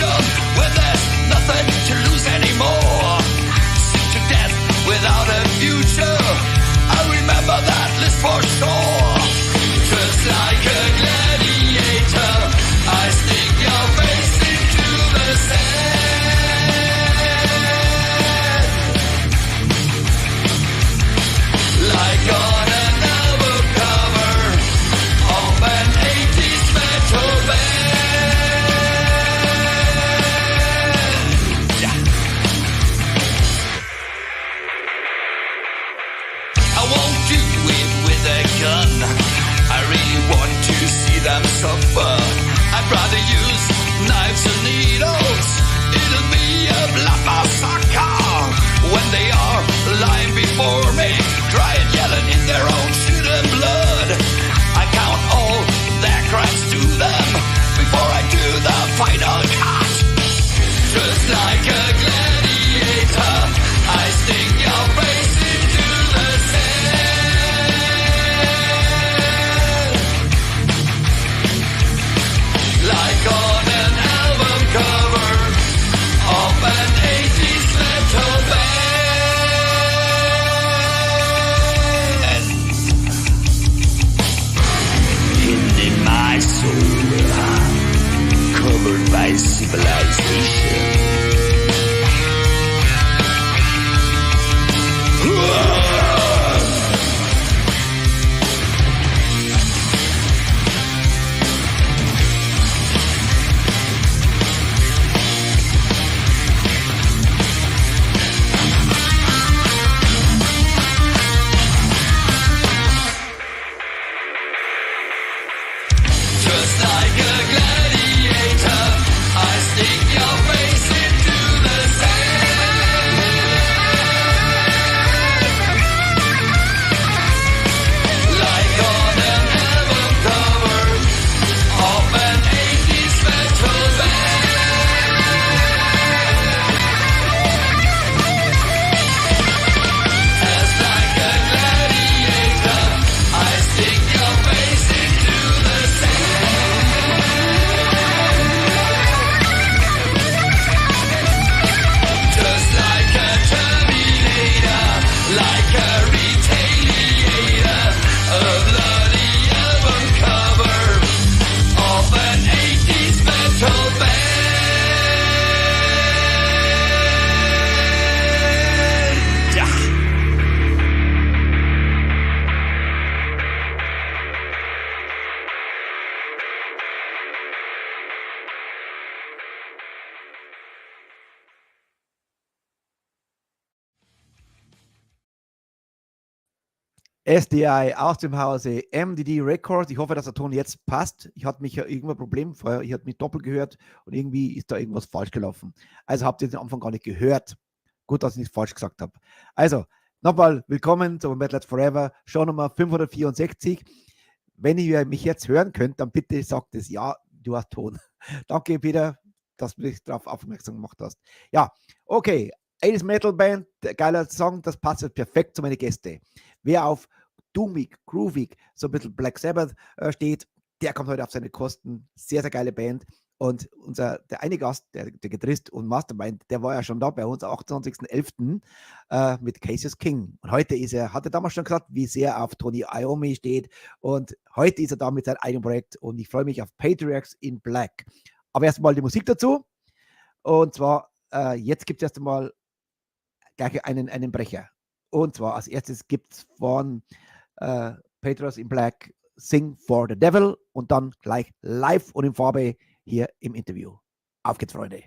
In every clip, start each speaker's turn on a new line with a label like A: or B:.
A: future when there's nothing to lose anymore. Sick to death without a future. I remember that list for sure. Just like a gladiator, I stick your face into the sand. Like on an album cover of an 80s metal band. Yeah. I won't do it with a gun. I really want to see them suffer. I'd rather use knives and needles. It'll be a blood massacre when they are lying before me, dry and yelling in their own shit and blood. I count all their crimes to them before I do the final cut. Just like a gladiator, I stick your face into the sand. Like on an album cover of an 80s metal band. In my soul, covered by civilization. Just like a gladiator, I stick your face into the sand. Like on an album cover of an 80s metal band. Just like a gladiator, I stick your face into the sand. Just like a terminator, like a retaliator, a bloody album cover of an 80s metal band. Yeah.
B: SDI aus dem Hause MDD Records. Ich hoffe, dass der Ton jetzt passt. Ich hatte mich ja irgendein Problem vorher. Ich hatte mich doppelt gehört und irgendwie ist da irgendwas falsch gelaufen. Also habt ihr den Anfang gar nicht gehört. Gut, dass ich nichts falsch gesagt habe. Also, nochmal willkommen zu METALHEADS FOREVER, Show Nummer 564. Wenn ihr mich jetzt hören könnt, dann bitte sagt es ja, du hast Ton. Danke, Peter, dass du mich darauf aufmerksam gemacht hast. Ja, okay. 80s Metal Band, geiler Song, das passt jetzt perfekt zu meinen Gästen. Wer auf Doomig, Groovig, so ein bisschen Black Sabbath steht, der kommt heute auf seine Kosten. Sehr, sehr geile Band. Und der eine Gast, der Gitarrist und Mastermind, der war ja schon da bei uns am 28.11. Mit Cassius King. Und heute hat er damals schon gesagt, wie sehr er auf Tony Iommi steht. Und heute ist er da mit seinem eigenen Projekt. Und ich freue mich auf Patriarchs in Black. Aber erstmal die Musik dazu. Und zwar, jetzt gibt es erst einmal gleich einen Brecher. Und zwar als erstes gibt es von Patriarchs in Black Sing for the Devil und dann gleich live und in Farbe hier im Interview. Auf geht's, Freunde.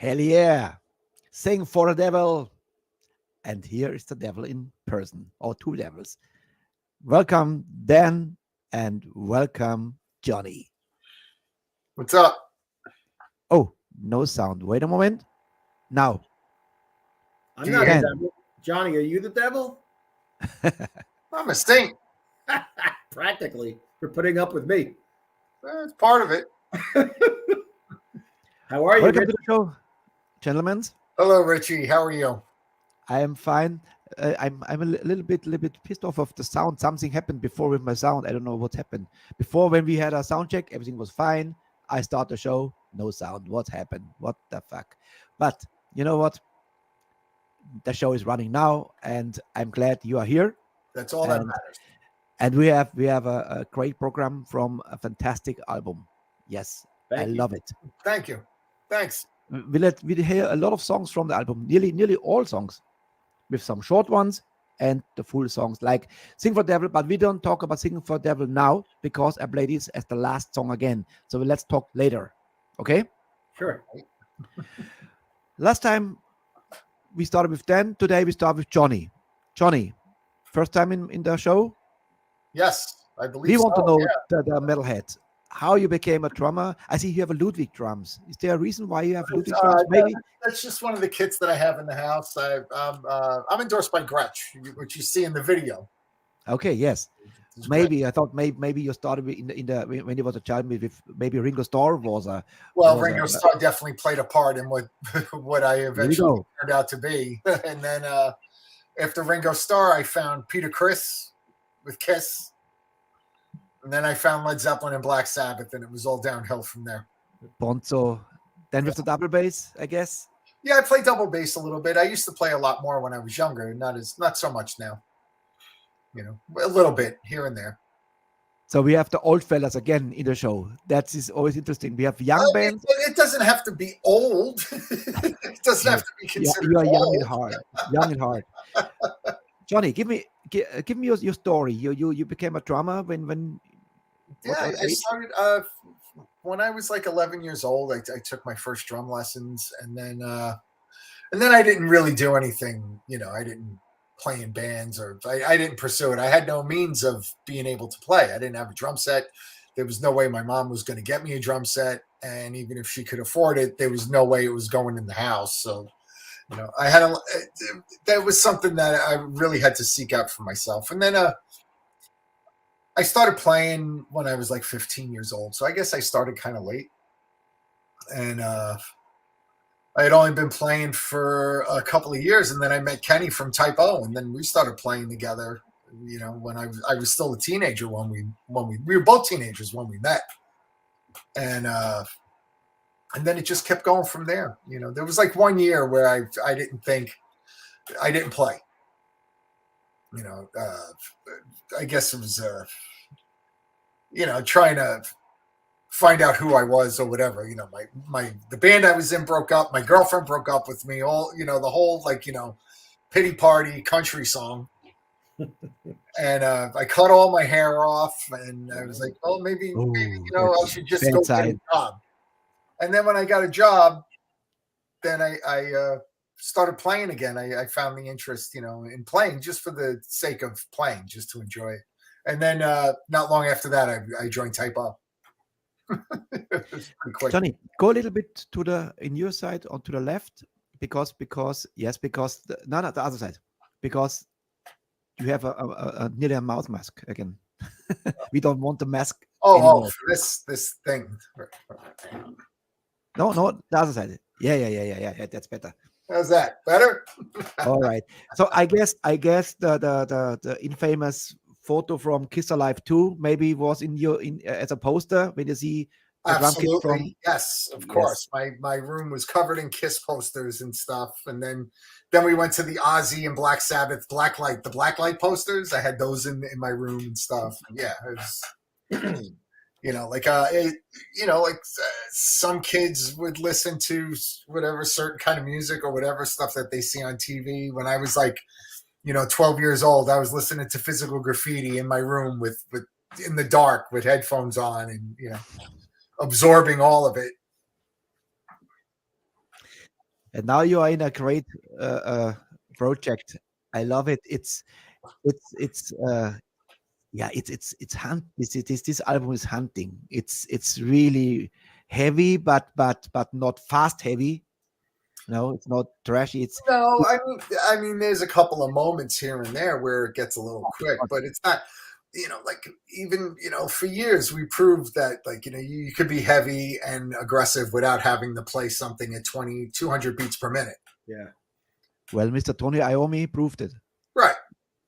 B: Hell yeah. Sing for the devil. And here is the devil in person, or two devils. Welcome, Dan, and welcome, Johnny.
C: What's up?
B: Oh, no sound. Wait a moment. Now.
D: I'm not the devil. Johnny, are you the devil?
C: I'm a saint.
D: Practically. You're putting up with me.
C: That's part of it.
D: How are you,
B: Welcome
D: Rich?
B: to the show, gentlemen.
C: Hello, Richie. How are you?
B: I am fine. I'm a little bit pissed off of the sound. Something happened before with my sound. I don't know what happened. Before, when we had a sound check, everything was fine. I start the show, no sound. What happened? What the fuck? But you know what? The show is running now, and I'm glad you are here.
C: That's all that matters.
B: And we have a great program from a fantastic album. Yes, I love it.
C: Thank you. Thanks.
B: We hear a lot of songs from the album, nearly all songs, with some short ones and the full songs, like Sing for Devil. But we don't talk about Singing for Devil now because I play this as the last song again. So let's talk later. Okay?
D: Sure.
B: Last time we started with Dan. Today we start with Johnny. Johnny, first time in the show?
C: Yes, I believe
B: We want to know
C: yeah.
B: the metalhead. How you became a drummer. I see you have a Ludwig drums. Is there a reason why you have Ludwig drums? Maybe
C: That's just one of the kits that I have in the house. I'm endorsed by Gretsch, which you see in the video.
B: Okay, yes.
C: It's
B: Maybe
C: Gretsch.
B: I thought maybe you started in the when you was a child with maybe Ringo Starr was a
C: Ringo Starr definitely played a part in what I eventually turned out to be. And then after Ringo Starr, I found Peter Criss with Kiss. And then I found Led Zeppelin and Black Sabbath, and it was all downhill from there.
B: Bonzo. Then with the double bass, I guess.
C: Yeah, I play double bass a little bit. I used to play a lot more when I was younger, not so much now. You know, a little bit here and there.
B: So we have the old fellas again in the show. That is always interesting. We have young bands.
C: It doesn't have to be old. It doesn't have to be considered
B: you are young
C: old.
B: and hard. Young and hard. Johnny, give me your story. You became a drummer when
C: Yeah, I started when I was like 11 years old. I took my first drum lessons, and then I didn't really do anything. You know, I didn't play in bands, or I didn't pursue it. I had no means of being able to play. I didn't have a drum set. There was no way my mom was going to get me a drum set, and even if she could afford it, there was no way it was going in the house. So, you know, that was something that I really had to seek out for myself. And then I started playing when I was like 15 years old. So I guess I started kind of late. And I had only been playing for a couple of years. And then I met Kenny from Type O. And then we started playing together, you know, when I was still a teenager when we were both teenagers when we met. And then it just kept going from there. You know, there was like 1 year where I didn't play. You know, I guess it was, you know, trying to find out who I was or whatever. You know, the band I was in broke up. My girlfriend broke up with me. All, you know, the whole, like, you know, pity party country song. And I cut all my hair off, and I was like, well, maybe you know, I should just go get a job. And then when I got a job, then I started playing again. I found the interest, you know, in playing just for the sake of playing, just to enjoy it. And then not long after that, I joined Type O. It was pretty quick.
B: Johnny, go a little bit in your side or to the left, because the other side, because you have a nearly a mouth mask again. We don't want the mask.
C: Oh, this thing.
B: No, the other side. Yeah. That's better.
C: How's that? Better?
B: All right. So I guess the infamous photo from Kiss Alive 2 maybe was in as a poster when you see the drum kit from.
C: Yes, of course. My room was covered in Kiss posters and stuff, and then we went to the Ozzy and Black Sabbath the Blacklight posters. I had those in my room and stuff. Yeah, it was. You know, like some kids would listen to whatever certain kind of music or whatever stuff that they see on TV. When I was like, you know, 12 years old, I was listening to Physical Graffiti in my room with in the dark with headphones on, and, you know, absorbing all of it.
B: And now you are in a great project. I love it. It's hunt. This album is hunting. It's really heavy, but not fast heavy. No, it's not trashy.
C: No, I mean, there's a couple of moments here and there where it gets a little quick, but it's not, like even, for years we proved that, like, you could be heavy and aggressive without having to play something at 200 beats per minute.
D: Yeah.
B: Well, Mr. Tony Iommi proved it.
C: Right.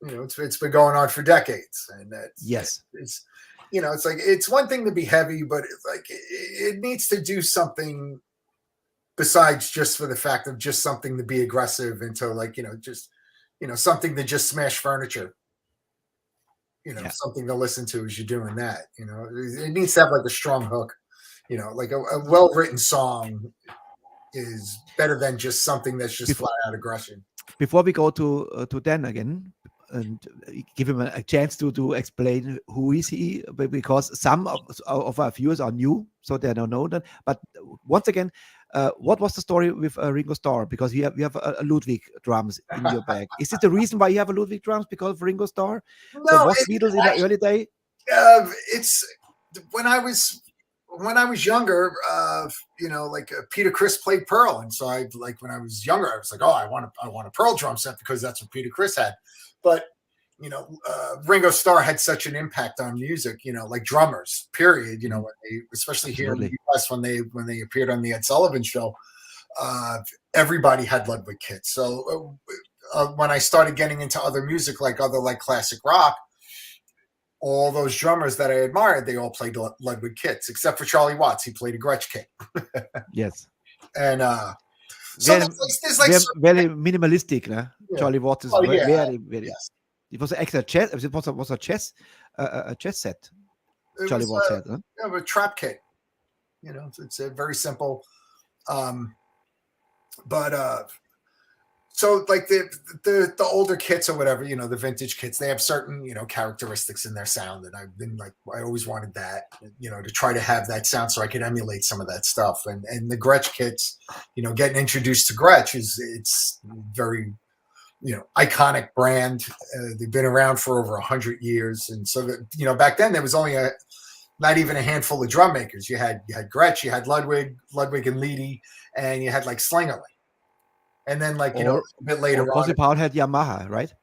C: It's been going on for decades, and
B: yes,
C: it's it's like, it's one thing to be heavy, but it's like it needs to do something besides just for the fact of just something to be aggressive into, like, just, something to just smash furniture, something to listen to as you're doing that, it needs to have like a strong hook, like a well-written song is better than just something that's just flat out aggression.
B: Before we go to Dan again and give him a chance to explain who is he, because some of our viewers are new, so they don't know that. But once again, what was the story with Ringo Starr? Because you have a Ludwig drums in your bag. Is it the reason why you have a Ludwig drums, because of Ringo Starr?
C: No,
B: so was Beatles in the early day?
C: It's when I was younger, like Peter Criss played Pearl, and so when I was younger, I was like, oh, I want a Pearl drum set because that's what Peter Criss had. But Ringo Starr had such an impact on music, like drummers, period. When they, especially here in the US, when they appeared on the Ed Sullivan Show, everybody had Ludwig kits. So when I started getting into other music, like classic rock, all those drummers that I admired, they all played Ludwig kits, except for Charlie Watts. He played a Gretsch kit.
B: Yes.
C: And so there's like
B: very minimalistic. Yeah. Charlie Watts is very.
C: Yes.
B: It was actually a chess. It was a chess set. Charlie Watts had. Huh?
C: A trap kit. It's a very simple. But so like the older kits or whatever, the vintage kits, they have certain, characteristics in their sound. And I've been like, I always wanted that, to try to have that sound so I could emulate some of that stuff. And the Gretsch kits, getting introduced to Gretsch it's very, iconic brand. They've been around for over 100 years. And so that, back then there was only not even a handful of drum makers. You had Gretsch, you had Ludwig and Leedy, and you had like Slingerland. And then, like, a bit later on,
B: Power had Yamaha, right?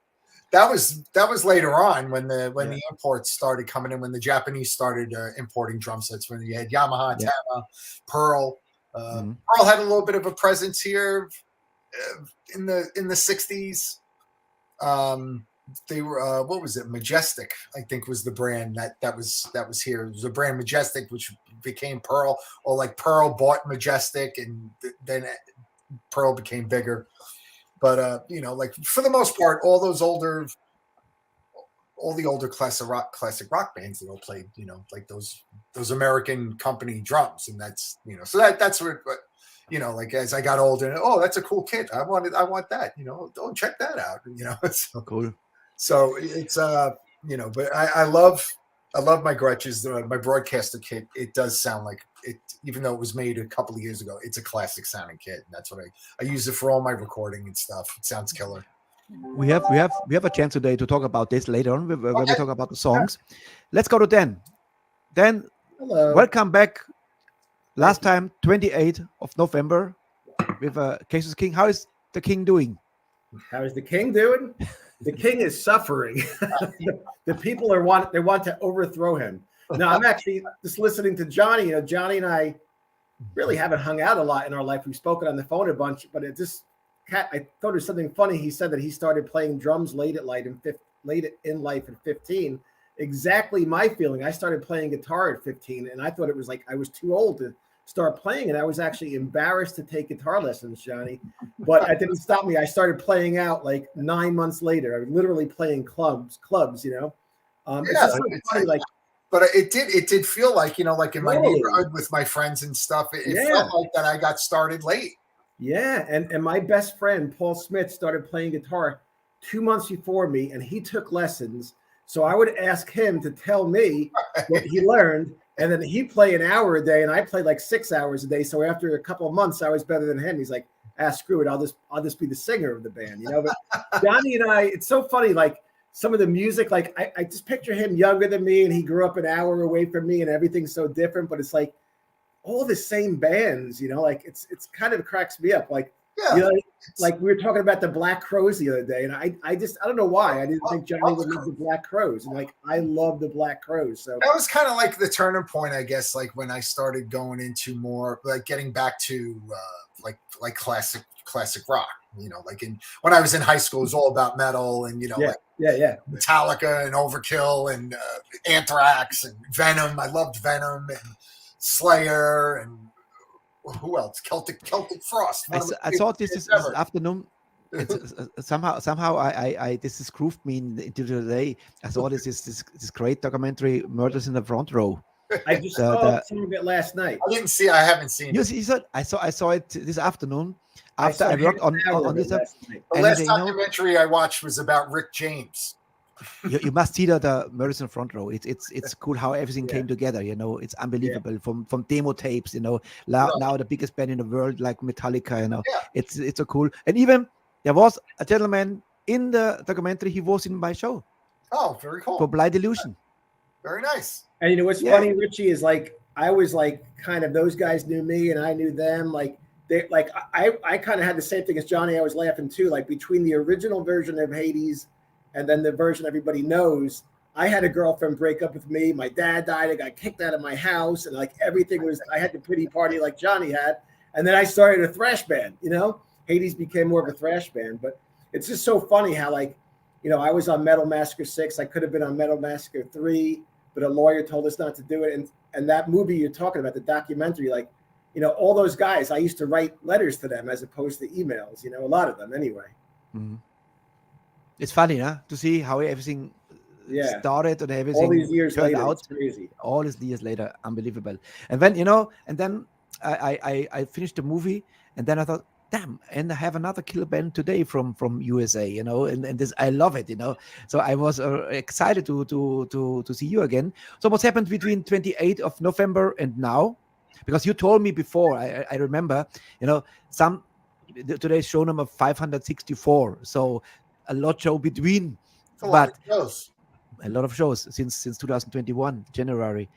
C: That was later on when the imports started coming in, when the Japanese started importing drum sets. When you had Yamaha, Tama, Pearl. Pearl had a little bit of a presence here in the 60s. They were what was it? Majestic, I think, was the brand that was here. It was a brand Majestic, which became Pearl, or like Pearl bought Majestic, and then Pearl became bigger. But like for the most part, all the older classic rock bands, they all played, like those American company drums, and that's so that's where, like as I got older, that's a cool kit. I want that, don't check that out, so
B: cool.
C: So it's but I love my Gretsch's, my broadcaster kit. It does sound like it, even though it was made a couple of years ago. It's a classic sounding kit, and that's what I use it for all my recording and stuff. It sounds killer.
B: We have a chance today to talk about this later on when we talk about the songs. Let's go to Dan. Dan,
D: hello.
B: Welcome back. Last time, 28th of November, with Cases King. How is the King doing?
D: How is the King doing? The King is suffering. The people they want to overthrow him. No, I'm actually just listening to Johnny. Johnny and I really haven't hung out a lot in our life. We've spoken on the phone a bunch, but I thought it was something funny. He said that he started playing drums late in life at 15. Exactly my feeling. I started playing guitar at 15, and I thought it was like I was too old to start playing, and I was actually embarrassed to take guitar lessons, Johnny. But that didn't stop me. I started playing out like 9 months later. I was literally playing clubs. It's just so funny, like.
C: But it did feel like, like in my neighborhood with my friends and stuff, it felt like that I got started late.
D: Yeah, and my best friend, Paul Smith, started playing guitar 2 months before me, and he took lessons. So I would ask him to tell me what he learned, and then he'd play an hour a day, and I played like 6 hours a day. So after a couple of months, I was better than him. He's like, screw it, I'll just be the singer of the band, you know. But Johnny and I, it's so funny, like some of the music, like I just picture him younger than me, and he grew up an hour away from me, and everything's so different. But it's like all the same bands, you know. Like it's kind of cracks me up, like. Yeah. You know, like we were talking about the Black Crowes the other day, and I don't know why I didn't think Johnny would love the Black Crowes, and like I love the Black Crowes. So
C: that was kind of like the turning point, I guess. Like when I started going into more, like getting back to like classic rock. You know, like when I was in high school, it was all about metal, and you know, Metallica and Overkill and Anthrax and Venom. I loved Venom and Slayer and. Who else? Celtic Frost.
B: I thought this afternoon. It's, somehow I this has grooved me into the day. I saw this great documentary, Murders in the Front Row.
D: I just saw some of it last night.
C: I haven't seen it.
B: You saw it? I saw it this afternoon after I worked on this.
C: The last documentary I watched was about Rick James.
B: You must see the Murders in the Front Row. It's cool how everything came together. You know, it's unbelievable. From demo tapes. You know, now the biggest band in the world, like Metallica. You know, it's so cool. And even there was a gentleman in the documentary. He was in my show.
C: Oh, very cool.
B: For Blind Illusion.
C: Very nice.
D: And you know what's funny, Richie, is like I was like kind of those guys knew me and I knew them. Like they like I kind of had the same thing as Johnny. I was laughing too. Like between the original version of Hades. And then the version everybody knows, I had a girlfriend break up with me. My dad died. I got kicked out of my house. And like everything was, I had the pity party like Johnny had. And then I started a thrash band, you know, Hades became more of a thrash band. But it's just so funny how like, you know, I was on Metal Massacre 6. I could have been on Metal Massacre 3, but a lawyer told us not to do it. And that movie you're talking about, the documentary, like, you know, all those guys, I used to write letters to them as opposed to emails, you know, a lot of them anyway.
B: Mm-hmm. It's funny, huh? To see how everything started and everything
D: all these years
B: turned
D: later,
B: out.
D: it's crazy.
B: All these years later, unbelievable. And then, you know, and then I finished the movie, and then I thought, damn, and I have another killer band today from USA, you know, and this, I love it, you know. So I was excited to see you again. So what's happened between 28th of November and now? Because you told me before, I remember, you know, today's show number 564. So a lot show between, a lot of shows since 2021 January.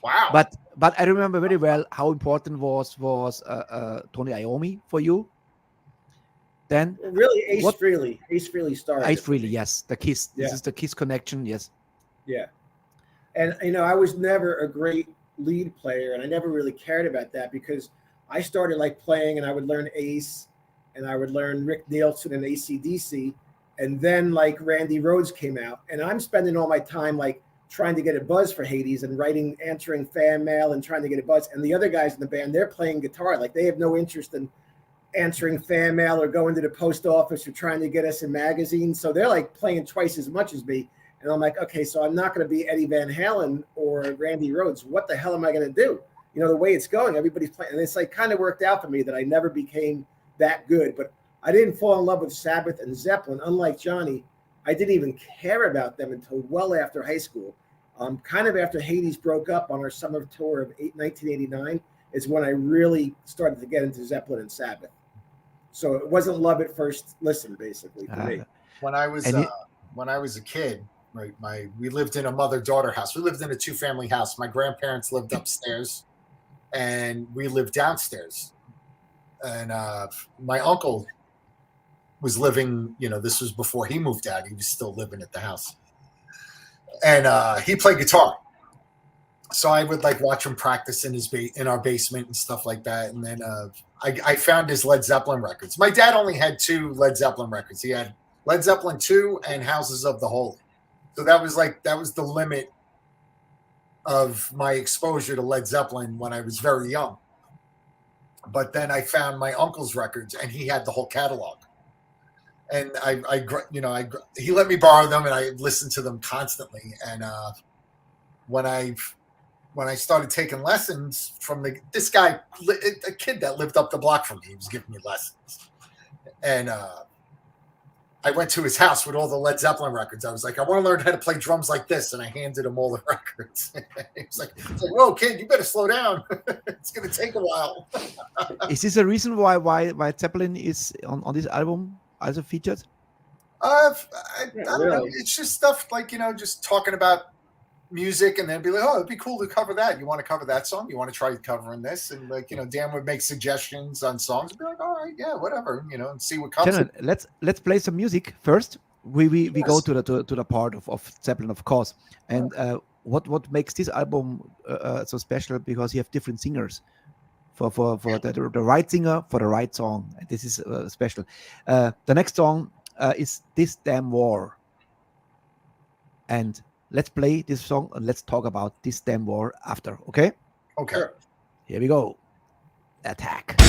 C: Wow.
B: But I remember very well how important was Tony Iommi for you. Then
D: really Ace Frehley started.
B: Ace Frehley, yes, the Kiss. This is the Kiss connection, yes.
D: Yeah, and you know I was never a great lead player, and I never really cared about that because I started like playing, and I would learn Ace, and I would learn Rick Nielsen and AC/DC. And then like Randy Rhoads came out, and I'm spending all my time like trying to get a buzz for Hades and answering fan mail and trying to get a buzz. And the other guys in the band, they're playing guitar. Like they have no interest in answering fan mail or going to the post office or trying to get us in magazines. So they're like playing twice as much as me. And I'm like, okay, so I'm not going to be Eddie Van Halen or Randy Rhoads. What the hell am I going to do? You know, the way it's going, everybody's playing. And it's like kind of worked out for me that I never became that good. But I didn't fall in love with Sabbath and Zeppelin. Unlike Johnny, I didn't even care about them until well after high school. Kind of after Hades broke up on our summer tour of 1989 is when I really started to get into Zeppelin and Sabbath. So it wasn't love at first listen, basically, for me.
C: When I was a kid, right, we lived in a mother-daughter house. We lived in a 2-family house. My grandparents lived upstairs, and we lived downstairs. And my uncle was living, you know, this was before he moved out. He was still living at the house. And he played guitar. So I would like watch him practice in our basement and stuff like that. And then I found his Led Zeppelin records. My dad only had 2 Led Zeppelin records. He had Led Zeppelin 2 and Houses of the Holy. So that was the limit of my exposure to Led Zeppelin when I was very young. But then I found my uncle's records, and he had the whole catalog. And he let me borrow them, and I listened to them constantly. And when I started taking lessons from this guy, a kid that lived up the block from me, he was giving me lessons. And I went to his house with all the Led Zeppelin records. I was like, I want to learn how to play drums like this, and I handed him all the records. He was like, "Whoa, kid, you better slow down. It's going to take a while."
B: Is this a reason why Zeppelin is on this album also featured?
C: I don't know. It's just stuff like, just talking about music, and then be like, oh, it'd be cool to cover that. You want to cover that song? You want to try covering this? And like, Dan would make suggestions on songs. I'd be like, all right, yeah, whatever, and see what comes.
B: Gentlemen, let's play some music first. We go to the part of Zeppelin, of course. And what makes this album so special? Because you have different singers for the right singer for the right song. This is special. The next song is "This Damn War," and let's play this song and let's talk about this damn war after, okay?
C: Okay.
B: Here we go. Attack.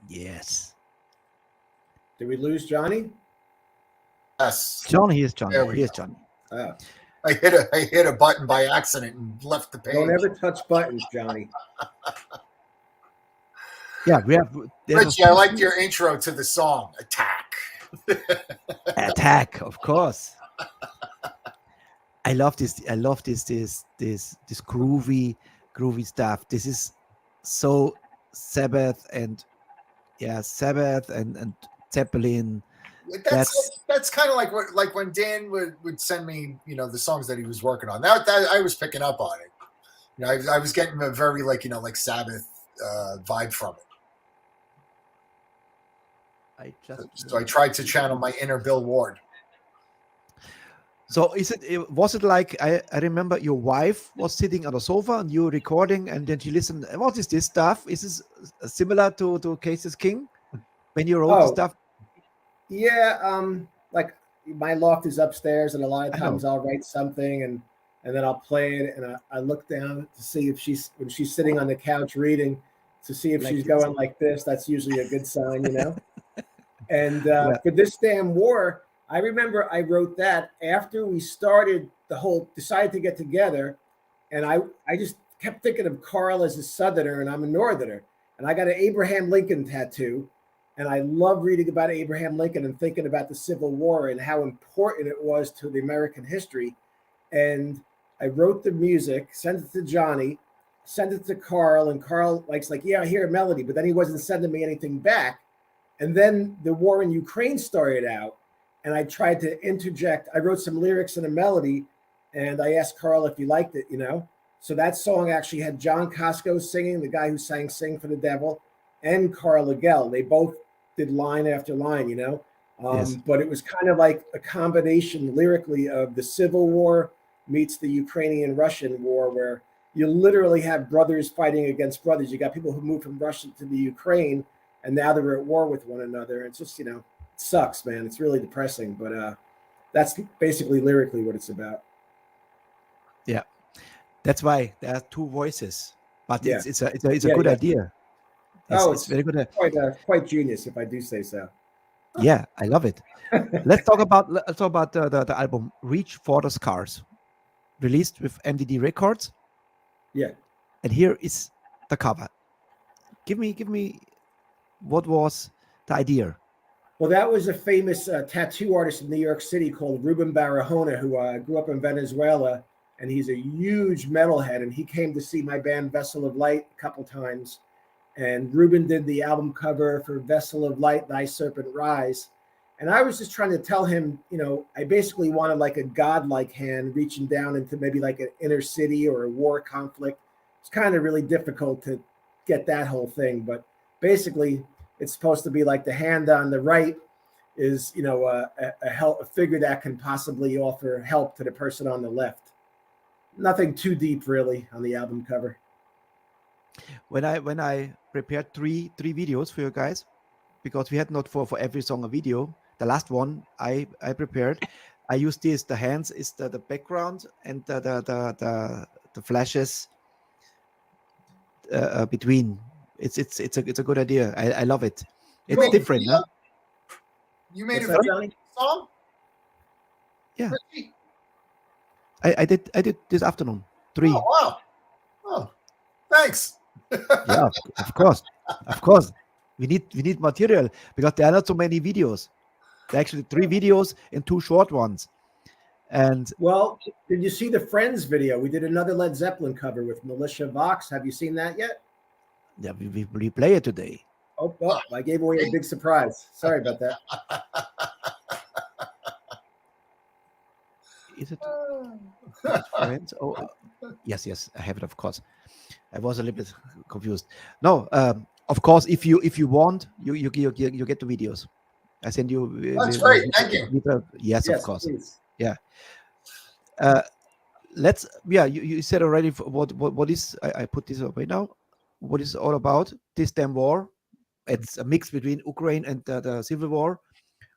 B: Yes.
D: Did we lose Johnny?
C: Yes.
B: Johnny, here's Johnny. Here's Johnny.
C: I hit a button by accident and left the page.
D: Don't ever touch buttons, Johnny.
B: Yeah, we have.
C: Richie, I liked your intro to the song, Attack.
B: Attack, of course. I love this. I love this groovy stuff. This is so Sabbath and Zeppelin.
C: That's kind of like when Dan would send me, the songs that he was working on. That I was picking up on it. I was getting a very like Sabbath vibe from it. So I tried to channel my inner Bill Ward.
B: So was it like, I remember your wife was sitting on the sofa and you were recording, and then she listened, what is this stuff? Is this similar to Cases King when you wrote the stuff?
D: Yeah, like my loft is upstairs, and a lot of times I'll write something and then I'll play it, and I look down to see if when she's sitting on the couch reading, to see if she's going like this. That's usually a good sign, you know. And for This Damn War, I remember I wrote that after we decided to get together, and I just kept thinking of Carl as a Southerner and I'm a Northerner, and I got an Abraham Lincoln tattoo, and I love reading about Abraham Lincoln and thinking about the Civil War and how important it was to the American history. And I wrote the music, sent it to Johnny, sent it to Carl, and Carl like, yeah, I hear a melody, but then he wasn't sending me anything back. And then the war in Ukraine started out, and I tried to interject. I wrote some lyrics and a melody, and I asked Carl if he liked it, you know. So that song actually had John Costco singing, the guy who sang Sing for the Devil, and Carl Legel. They both did line after line, you know. But it was kind of like a combination lyrically of the Civil War meets the Ukrainian-Russian war, where you literally have brothers fighting against brothers. You got people who moved from Russia to the Ukraine, and now they're at war with one another. It's just, you know, it sucks, man. It's really depressing, but that's basically lyrically what it's about.
B: Yeah, that's why there are two voices, but it's a good idea. It's very good.
D: Quite genius, if I do say so.
B: Yeah, I love it. Let's talk about the album Reach for the Scars, released with MDD Records.
D: Yeah,
B: and here is the cover. Give me what was the idea?
D: Well, that was a famous tattoo artist in New York City called Ruben Barahona, who grew up in Venezuela, and he's a huge metalhead. And he came to see my band Vessel of Light a couple times. And Ruben did the album cover for Vessel of Light, Thy Serpent Rise. And I was just trying to tell him, you know, I basically wanted like a godlike hand reaching down into maybe like an inner city or a war conflict. It's kind of really difficult to get that whole thing. But basically, it's supposed to be like the hand on the right is, you know, a figure that can possibly offer help to the person on the left. Nothing too deep, really, on the album cover.
B: When I prepared three videos for you guys, because we had not for every song a video. The last one I prepared, I used this. The hands is the background, and the flashes between. It's a good idea. I love it. It's different, huh?
C: You made a video song?
B: Yeah. I did this afternoon. 3.
C: Oh, wow. Oh, thanks.
B: Yeah, of course. We need material because there are not so many videos. There are actually 3 videos and 2 short ones. And
D: well, did you see the Friends video? We did another Led Zeppelin cover with Militia Vox. Have you seen that yet?
B: Yeah, we play it today.
D: Oh, I gave away a big surprise. Sorry about that.
B: Is it Friends? Oh, yes, I have it, of course. I was a little bit confused. No, of course, if you want, you get the videos. I send you.
C: That's great. Thank you.
B: Yes, of course.
D: Please.
B: Yeah. You said already what is. I put this away now. What is it all about? This damn war. It's a mix between Ukraine and the Civil War.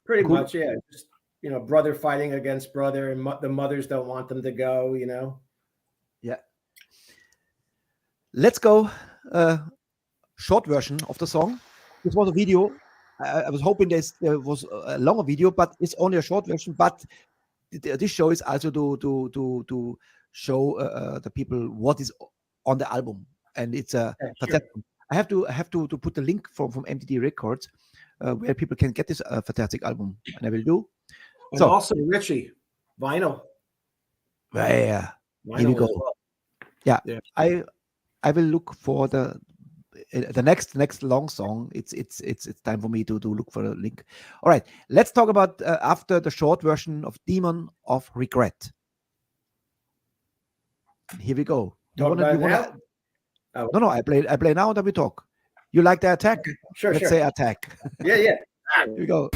D: Pretty much, yeah. Just, you know, brother fighting against brother, and the mothers don't want them to go. You know.
B: Yeah. Let's go. Short version of the song. This was a video. I was hoping there was a longer video, but it's only a short version. But this show is also to show the people what is on the album, and it's a. Sure. I have to put the link from MDD Records where people can get this fantastic album, and I will do.
D: And so also Richie vinyl.
B: Yeah,
D: vinyl
B: here we go.
D: well.
B: Yeah, I will look for the next long song. It's time for me to look for a link. All right, let's talk about after the short version of Demon of Regret. Here we go.
D: No,
B: I play now, then we talk. You like the attack?
D: Sure.
B: Let's say attack.
D: Yeah.
B: Here we go.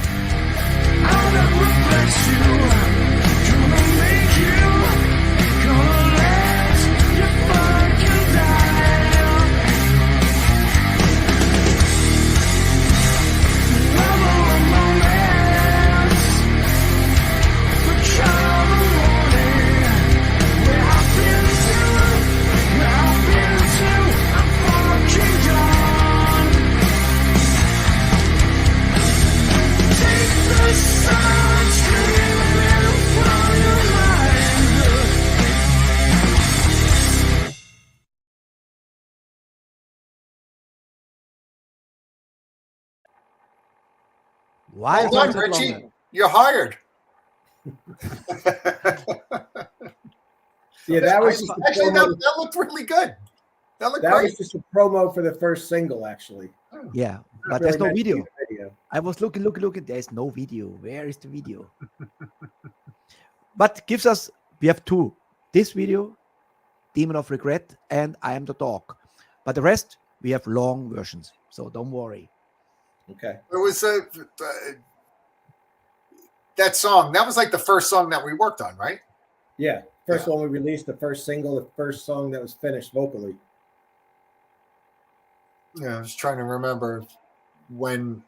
B: Why?
C: Well done, Richie. You're hired.
D: Yeah, that was just
C: actually that looked really good. That great.
D: Was just a promo for the first single, actually.
B: Yeah, but there's no video. I was looking. There's no video. Where is the video? But gives us. We have two. This video, Demon of Regret, and I Am the Dog. But the rest we have long versions. So don't worry.
D: Okay.
C: It was that song. That was like the first song that we worked on, right?
D: Yeah. First one we released, the first single, the first song that was finished vocally.
C: Yeah, I was trying to remember when,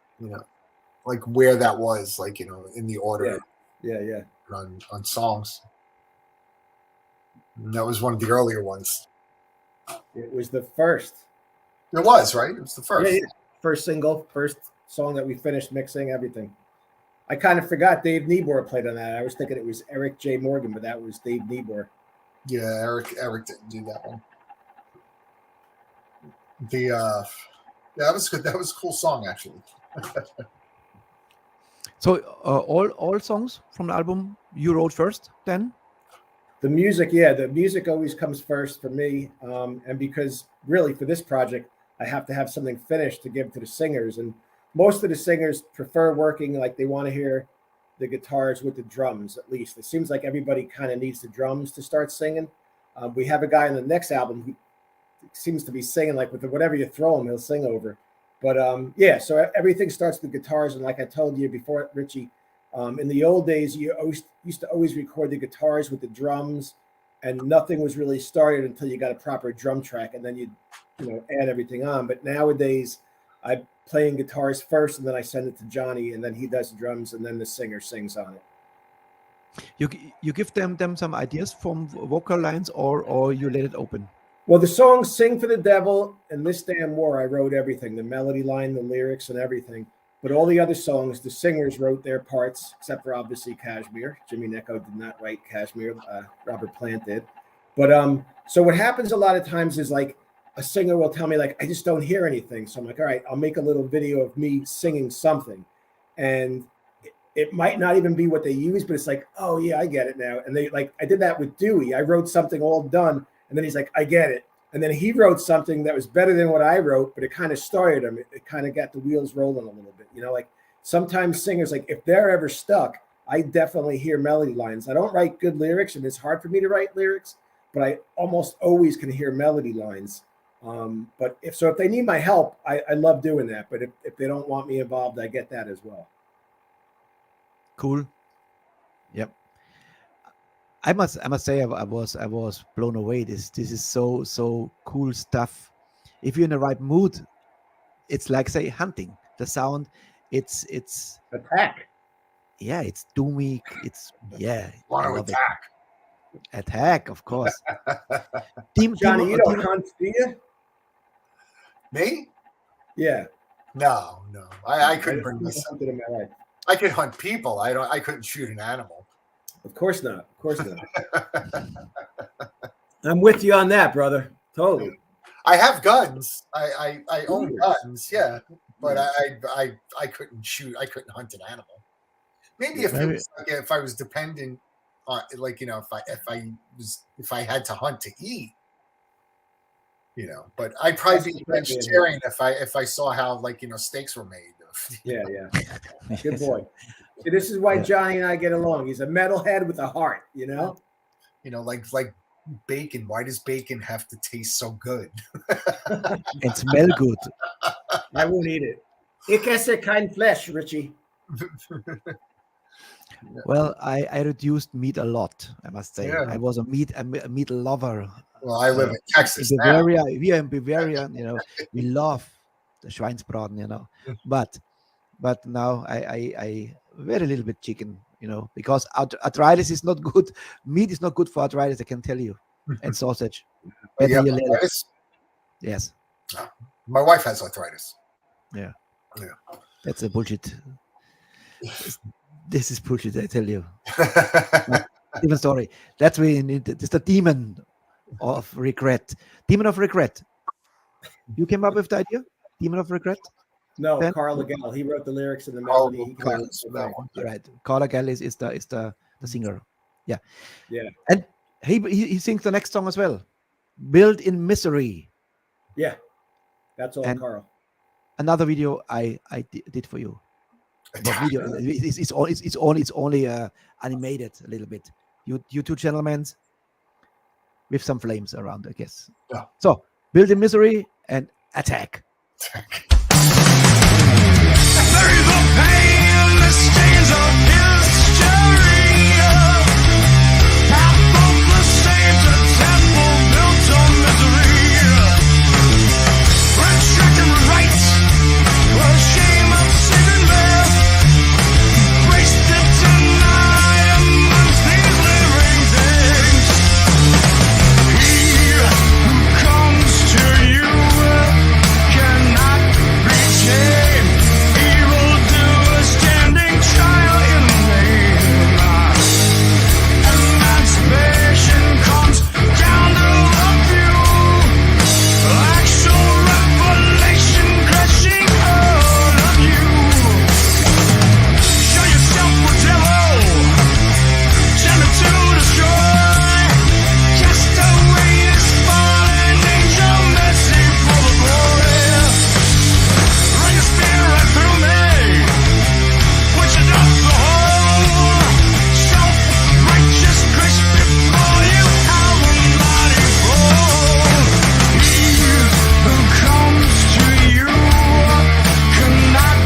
C: like where that was, like, in the order.
D: Yeah.
C: On songs. And that was one of the earlier ones.
D: It was the first.
C: It was, right? It was the first.
D: Yeah. First single, first song that we finished mixing, everything. I kind of forgot Dave Niebuhr played on that. I was thinking it was Eric J. Morgan, but that was Dave Niebuhr.
C: Yeah, Eric didn't do that one. That was good. That was a cool song, actually.
B: So all songs from the album you wrote first, then?
D: The music always comes first for me, and because really for this project, I have to have something finished to give to the singers, and most of the singers prefer working like they want to hear the guitars with the drums. At least it seems like everybody kind of needs the drums to start singing. We have a guy on the next album who seems to be singing like with whatever you throw him, he'll sing over. But so everything starts with guitars, and like I told you before, Richie, in the old days, you used to always record the guitars with the drums, and nothing was really started until you got a proper drum track, and then you add everything on. But nowadays, I'm playing guitars first, and then I send it to Johnny, and then he does the drums, and then the singer sings on it.
B: You give them some ideas from vocal lines, or you let it open?
D: Well, the song "Sing for the Devil" and "This Damn War," I wrote everything, the melody line, the lyrics, and everything. But all the other songs, the singers wrote their parts, except for obviously Kashmir. Jimmy Necco did not write Kashmir. Robert Plant did. But so what happens a lot of times is like a singer will tell me like, I just don't hear anything. So I'm like, all right, I'll make a little video of me singing something. And it might not even be what they use, but it's like, oh yeah, I get it now. And they like, I did that with Dewey. I wrote something all done. And then he's like, I get it. And then he wrote something that was better than what I wrote, but it kind of started him. It kind of got the wheels rolling a little bit. Like sometimes singers, like if they're ever stuck, I definitely hear melody lines. I don't write good lyrics, and it's hard for me to write lyrics, but I almost always can hear melody lines. But if they need my help, I love doing that. But if they don't want me involved, I get that as well.
B: Cool. Yep. I must say I was blown away. This is so cool stuff. If you're in the right mood, it's like say hunting. The sound, it's
D: attack.
B: Yeah, it's doomy. It's
C: want to attack.
B: Attack, of course.
D: Johnny, you don't hunt, do you?
C: Me?
D: Yeah.
C: No. I couldn't bring this. I could hunt people. I couldn't shoot an animal.
D: Of course not. I'm with you on that, brother. Totally.
C: I have guns. I own guns. Yeah, but I couldn't shoot. I couldn't hunt an animal. Maybe if I was dependent on, like, if I had to hunt to eat, But I'd probably be vegetarian if I saw how steaks were made.
D: Yeah. Good boy. See, this is why Johnny and I get along. He's a metalhead with a heart,
C: like bacon. Why does bacon have to taste so good?
B: And smell good.
D: I won't eat it. Ich esse kein Fleisch, Richie.
B: Well, I reduced meat a lot, I must say.
C: Yeah.
B: I was a meat lover.
C: Well, I live in Texas
B: in
C: now.
B: Bavaria. We are in Bavaria, we love the Schweinsbraten, but now I very little bit chicken, because arthritis is not good. Meat is not good for arthritis, I can tell you, and sausage.
C: Oh, you have
B: Better you let it.
C: arthritis?
B: Yes,
C: My wife has arthritis.
B: yeah.
C: Yeah.
B: That's a bullshit. This is bullshit, I tell you. Even story. That's where you need it's the demon of regret. Demon of regret. You came up with the idea? Demon of regret?
D: No,
B: Ben?
D: Carl Legel. He wrote the lyrics and the melody. He
C: Carl,
D: composed it.
C: that one.
B: All right. Carl Legel is the singer. Yeah.
D: Yeah.
B: And he sings the next song as well. Build in Misery.
D: Yeah. That's all
B: And-
D: Carl.
B: Another video I did for you. But video, it's only animated a little bit. You two gentlemen with some flames around, I guess.
C: Yeah.
B: So, Build in Misery and Attack.
A: Bury the pain, the stains of history. Half of the saints, a temple built on misery. Restricted rights, the shame of sin and death. Wasted tonight amongst these living things. He who comes to you cannot be tamed. Evil doers standing trial in vain. Emancipation comes down to the few. Actual revelation crashing out of you. Show yourself for devil, tempted to destroy. Cast away this fallen angel, mercy for the glory. Run your spirit through me, which is not the whole. Self-righteous grace before you, how the mighty fall. He who comes to you cannot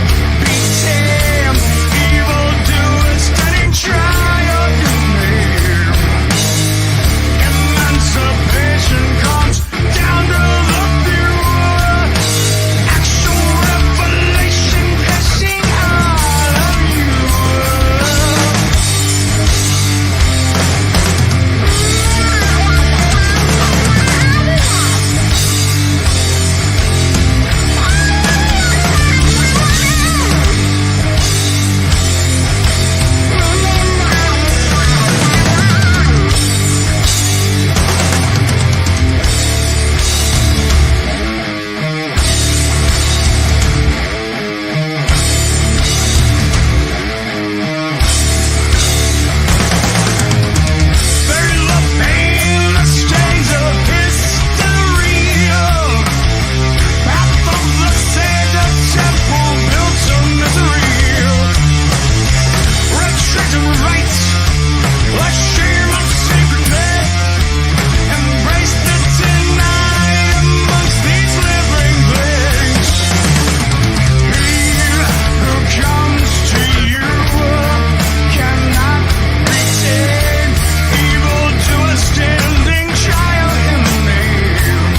A: be tamed. Evil doers standing trial in vain. Emancipation comes down to the few. Actual revelation crashing out of you. Bury the pain, the stains of history. Path of the saved, a temple built of misery. Restricted rights, the shame of sacred death. Embrace the denied amongst these living things. He who comes to you cannot be tamed. Evil doers standing trial in vain.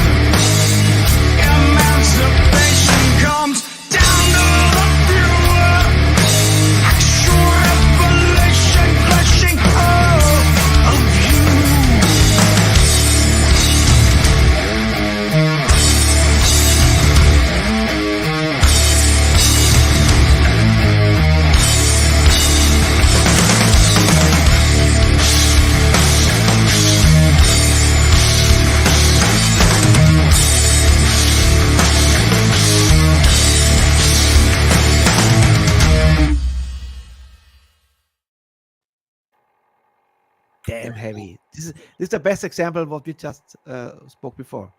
A: Emancipation comes down to the few. Actual revelation crashing out of you.
B: Damn heavy. This is the best example of what we just spoke before.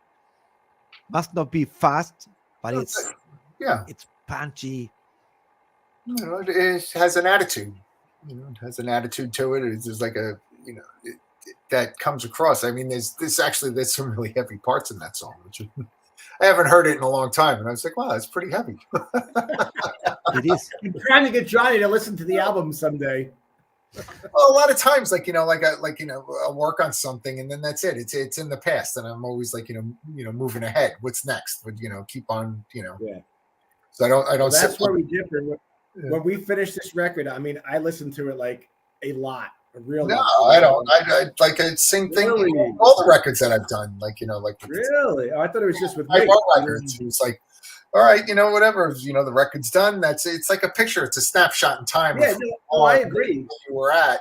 B: Must not be fast, but it's
C: Yeah.
B: punchy.
C: It has an attitude. It has an attitude to it. It's just like that comes across. I mean, there's some really heavy parts in that song, which I haven't heard it in a long time, and I was like, wow, that's pretty heavy.
B: It is.
D: I'm trying to get Johnny to listen to the album someday.
C: Well, a lot of times, I'll work on something, and then that's it. It's in the past, and I'm always moving ahead. What's next? But keep on,
D: Yeah.
C: So I don't.
D: Well, that's where we differ. When we finish this record, I mean, I listen to it like a lot, a real lot.
C: No, I don't. I same thing.
D: Really?
C: All the records that I've done,
D: Really? Oh, I thought it was just with
C: I
D: me.
C: wrote records. It's like, all right, whatever. The record's done. It's like a picture. It's a snapshot in time.
D: Yeah. I agree.
C: Where you were at,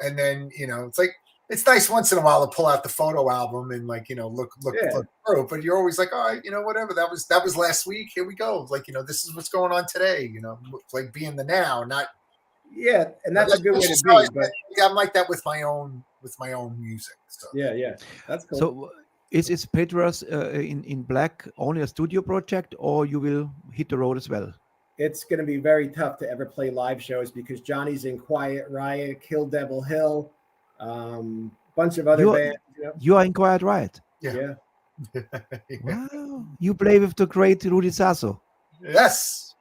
C: and then it's like it's nice once in a while to pull out the photo album and look through. But you're always like, all right, whatever. That was last week. Here we go. This is what's going on today. Like be in the now, not.
D: Yeah, and that's a good way to be. But
C: I'm like that with my own music. So.
D: Yeah, that's cool.
B: So is Patriarchs in Black only a studio project, or you will hit the road as well?
D: It's going to be very tough to ever play live shows because Johnny's in Quiet Riot, Kill Devil Hill, bunch of other bands.
B: You are in Quiet Riot.
D: Yeah.
B: Wow, you play with the great Rudy Sasso.
C: Yes.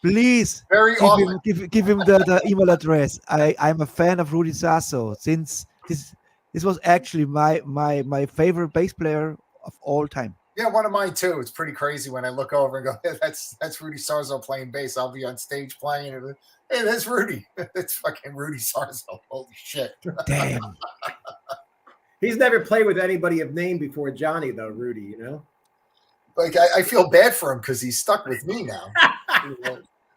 B: Please
C: Very often.
B: give him the email address. I'm a fan of Rudy Sasso since this was actually my favorite bass player of all time.
C: Yeah, one of mine too. It's pretty crazy when I look over and go, hey, that's Rudy Sarzo playing bass. I'll be on stage playing it. Hey, that's Rudy. That's fucking Rudy Sarzo. Holy shit.
B: Damn.
D: He's never played with anybody of name before Johnny, though, Rudy,
C: Like I feel bad for him because he's stuck with me now.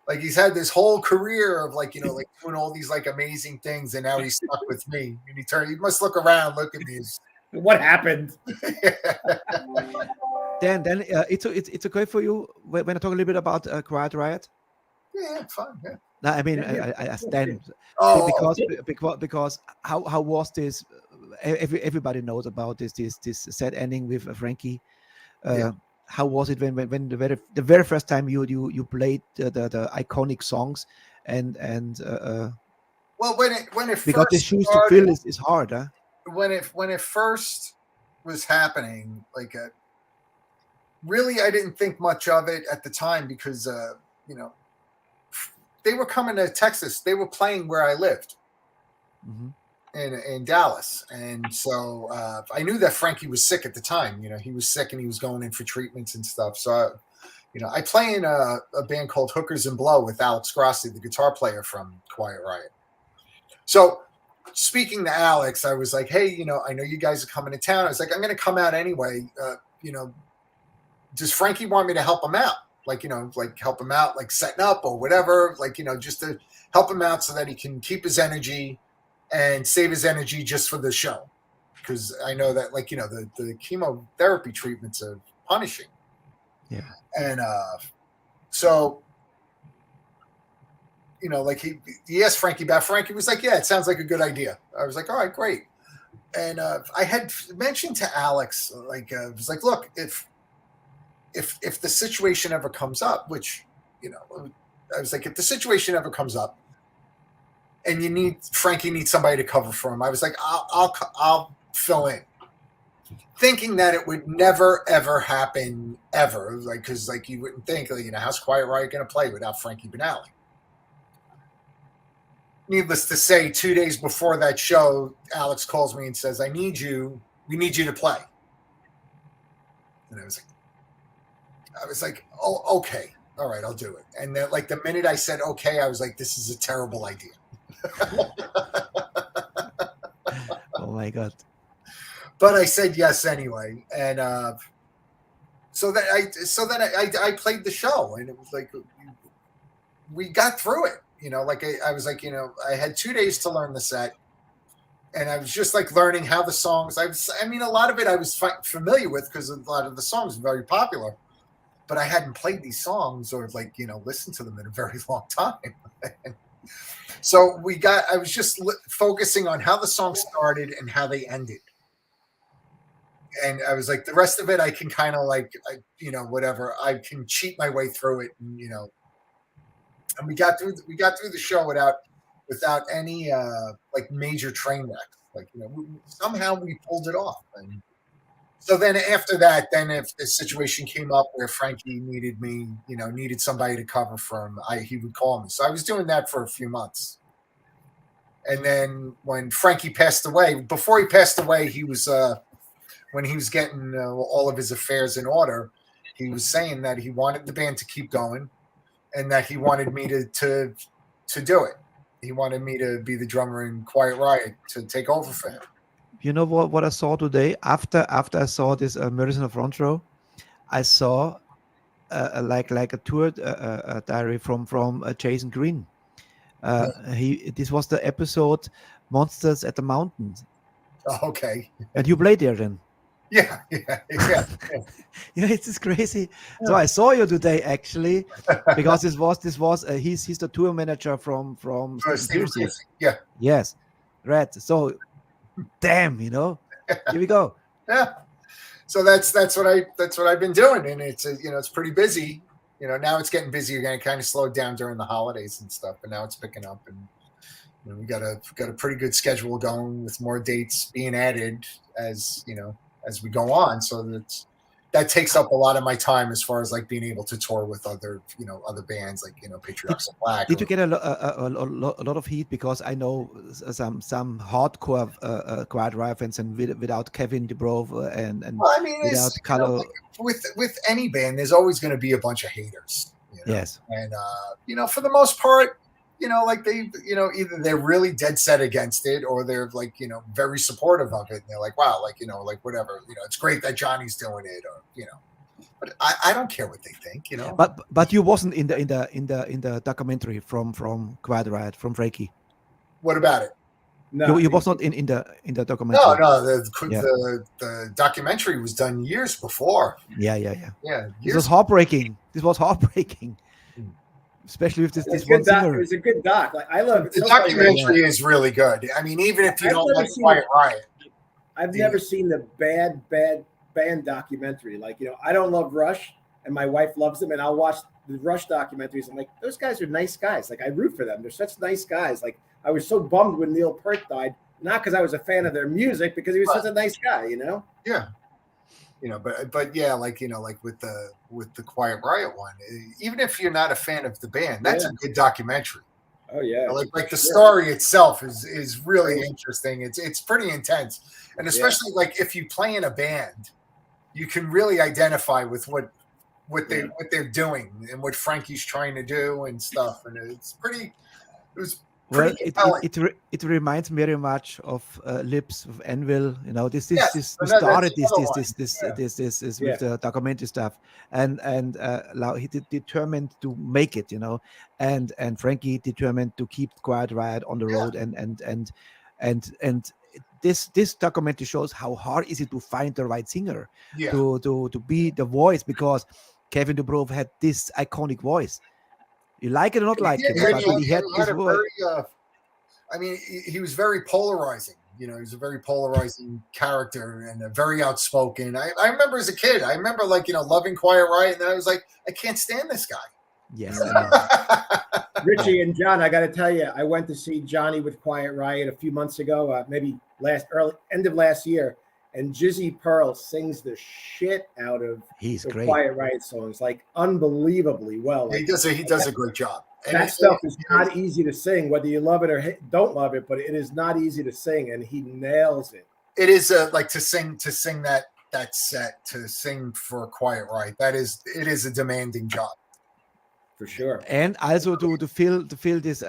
C: Like he's had this whole career of doing all these amazing things, and now he's stuck with me. And he must look around, look at these.
D: What happened?
B: Then it's okay for you when I talk a little bit about Quiet Riot.
C: Yeah, fine. Yeah.
B: No, I mean
D: Yeah.
B: I stand because how was this? Everybody knows about this set ending with Frankie. How was it when the very first time you played the iconic songs and
C: well when it
B: because
C: first
B: the shoes
C: started,
B: to fill is hard, huh?
C: When it first was happening, really I didn't think much of it at the time because they were coming to Texas. They were playing where I lived.
B: Mm-hmm.
C: In Dallas, and so I knew that Frankie was sick at the time. He was sick and he was going in for treatments and stuff. So, I play in a band called Hookers and Blow with Alex Grassi, the guitar player from Quiet Riot. So, speaking to Alex, I was like, "Hey, I know you guys are coming to town." I was like, "I'm going to come out anyway. Does Frankie want me to help him out? Help him out, setting up or whatever, just to help him out so that he can keep his energy." And save his energy just for the show, because I know that the chemotherapy treatments are punishing.
B: Yeah,
C: and so he asked Frankie about. Frankie was like, "Yeah, it sounds like a good idea." I was like, "All right, great." And I had mentioned to Alex, I was like, "Look, if the situation ever comes up, which I was like, if the situation ever comes up." And Frankie needs somebody to cover for him. I was like, I'll fill in, thinking that it would never ever happen ever, because you wouldn't think, how's Quiet Riot going to play without Frankie Benally? Needless to say, 2 days before that show, Alex calls me and says, we need you to play. And I was like, oh, okay, all right, I'll do it. And then the minute I said okay, I was like, this is a terrible idea.
B: Oh my God.
C: But I said yes anyway, and so then I played the show, and it was we got through it. I was I had 2 days to learn the set, and I was just learning how the songs. I mean, a lot of it I was familiar with because a lot of the songs are very popular, but I hadn't played these songs or listened to them in a very long time. So I was just focusing on how the song started and how they ended. And I was like, the rest of it, I can kind of whatever, I can cheat my way through it. And, and we got through the show without any major train wrecks. Somehow we pulled it off. And So then after that, then if the situation came up where Frankie needed me, needed somebody to cover he would call me. So I was doing that for a few months. And then when Frankie passed away, before he passed away, he was when he was getting all of his affairs in order, he was saying that he wanted the band to keep going, and that he wanted me to do it. He wanted me to be the drummer in Quiet Riot, to take over for him.
B: You know what I saw today? After I saw this Murders in the Front Row, I saw like a tour diary from Jason Green. This was the episode Monsters at the Mountains.
C: Oh, okay.
B: And you played there then?
C: Yeah.
B: It's just crazy. Yeah. So I saw you today actually, because this was he's the tour manager from
C: Yeah.
B: Yes, right. So, damn, here we go.
C: Yeah. So that's what I've been doing, and it's it's pretty busy. Now it's getting busy again. It kind of slowed down during the holidays and stuff, but now it's picking up, and we got a pretty good schedule going with more dates being added as we go on. So that takes up a lot of my time as far as like being able to tour with other bands like Patriarchs of Black.
B: Did you get a lot of heat? Because I know some hardcore Quiet Riot fans, and without Kevin DeBrove and
C: well, I mean,
B: without Carlo,
C: with any band, there's always going to be a bunch of haters.
B: Yes,
C: and for the most part, like they, either they're really dead set against it, or they're like, very supportive of it. And they're like, wow, like, like whatever, it's great that Johnny's doing it, or, but I don't care what they think,
B: But you wasn't in the documentary from Quiet Riot, from Frankie.
C: What about it?
B: No, you was not in the documentary.
C: No, the documentary was done years before.
B: Yeah.
C: This
B: was heartbreaking. Especially with this one singer.
D: It's a good doc. Like, I love
C: the documentary is really good. I mean, even if you don't like Quiet Riot.
D: I've never seen the bad band documentary. Like, I don't love Rush, and my wife loves them, and I'll watch the Rush documentaries. I'm like, those guys are nice guys. Like, I root for them. They're such nice guys. Like, I was so bummed when Neil Peart died, not because I was a fan of their music, because he was such a nice guy,
C: Yeah. But yeah, like with the Quiet Riot one, even if you're not a fan of the band, that's a good documentary.
D: Oh yeah,
C: like the story itself is really interesting. It's pretty intense, and especially like if you play in a band, you can really identify with what they're doing and what Frankie's trying to do and stuff, and it was.
B: Well, it reminds me very much of Lips of Anvil. This started this with the documentary stuff, and he determined to make it, and Frankie determined to keep Quiet Riot on the road, and this documentary shows how hard is it to find the right singer, to be the voice, because Kevin DeBrove had this iconic voice. You like it or not like it, but he had this voice.
C: He was very polarizing. He was a very polarizing character and a very outspoken. I remember as a kid, loving Quiet Riot, and then I was like, I can't stand this guy.
B: Yes.
D: Richie and John, I got to tell you, I went to see Johnny with Quiet Riot a few months ago, maybe end of last year, and Jizzy Pearl sings the shit out of
B: great.
D: Quiet Riot songs, like unbelievably well.
C: He does a great job. And
D: that stuff is not easy to sing, whether you love it or don't love it, but it is not easy to sing, and he nails it.
C: It is like to sing that set, to sing for Quiet Riot. It is a demanding job.
D: For sure.
B: And also to feel this,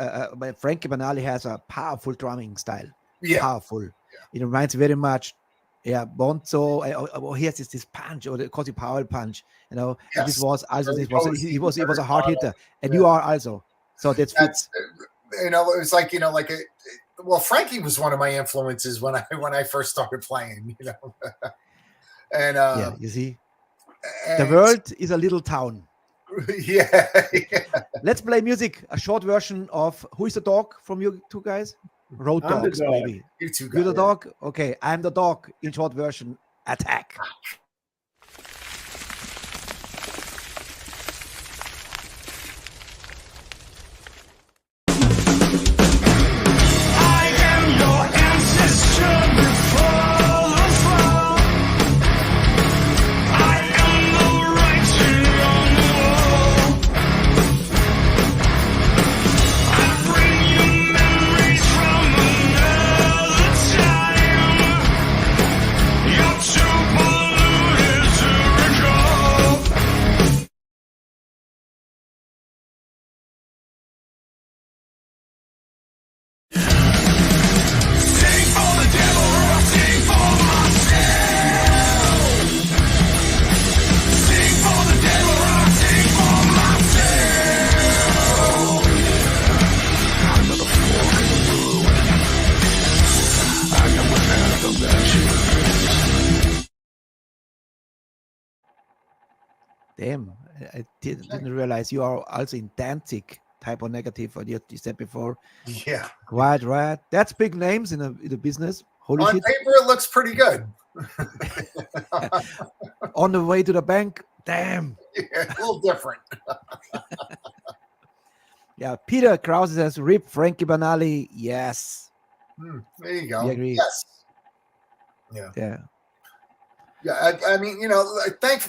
B: Frankie Banali has a powerful drumming style.
C: Yeah.
B: Powerful. Yeah. It reminds very much. Yeah, Bonzo. He has this punch, or the Cosy Powell punch.
C: Yes.
B: This was also he was a hard hitter, and you are also. So that fits.
C: It was like well, Frankie was one of my influences when I first started playing. And
B: you see, the world is a little town.
C: Yeah.
B: Let's play music. A short version of "Who is the Dog" from you two guys. Road Dogs, maybe.
C: You two guys.
B: You're the dog? Okay, I'm the dog. In short version, attack.
A: I am your ancestor before the fall.
B: Damn, I didn't realize you are also in Danzig, type O negative, or you said before.
C: Yeah.
B: Quite right. That's big names in the business. Holy
C: On
B: shit.
C: paper, it looks pretty good.
B: On the way to the bank, damn.
C: Yeah, a little different.
B: Yeah, Peter Krause says, rip Frankie Banali. Yes.
C: There you go.
B: We agree.
C: Yes.
B: Yeah.
C: Yeah, I mean,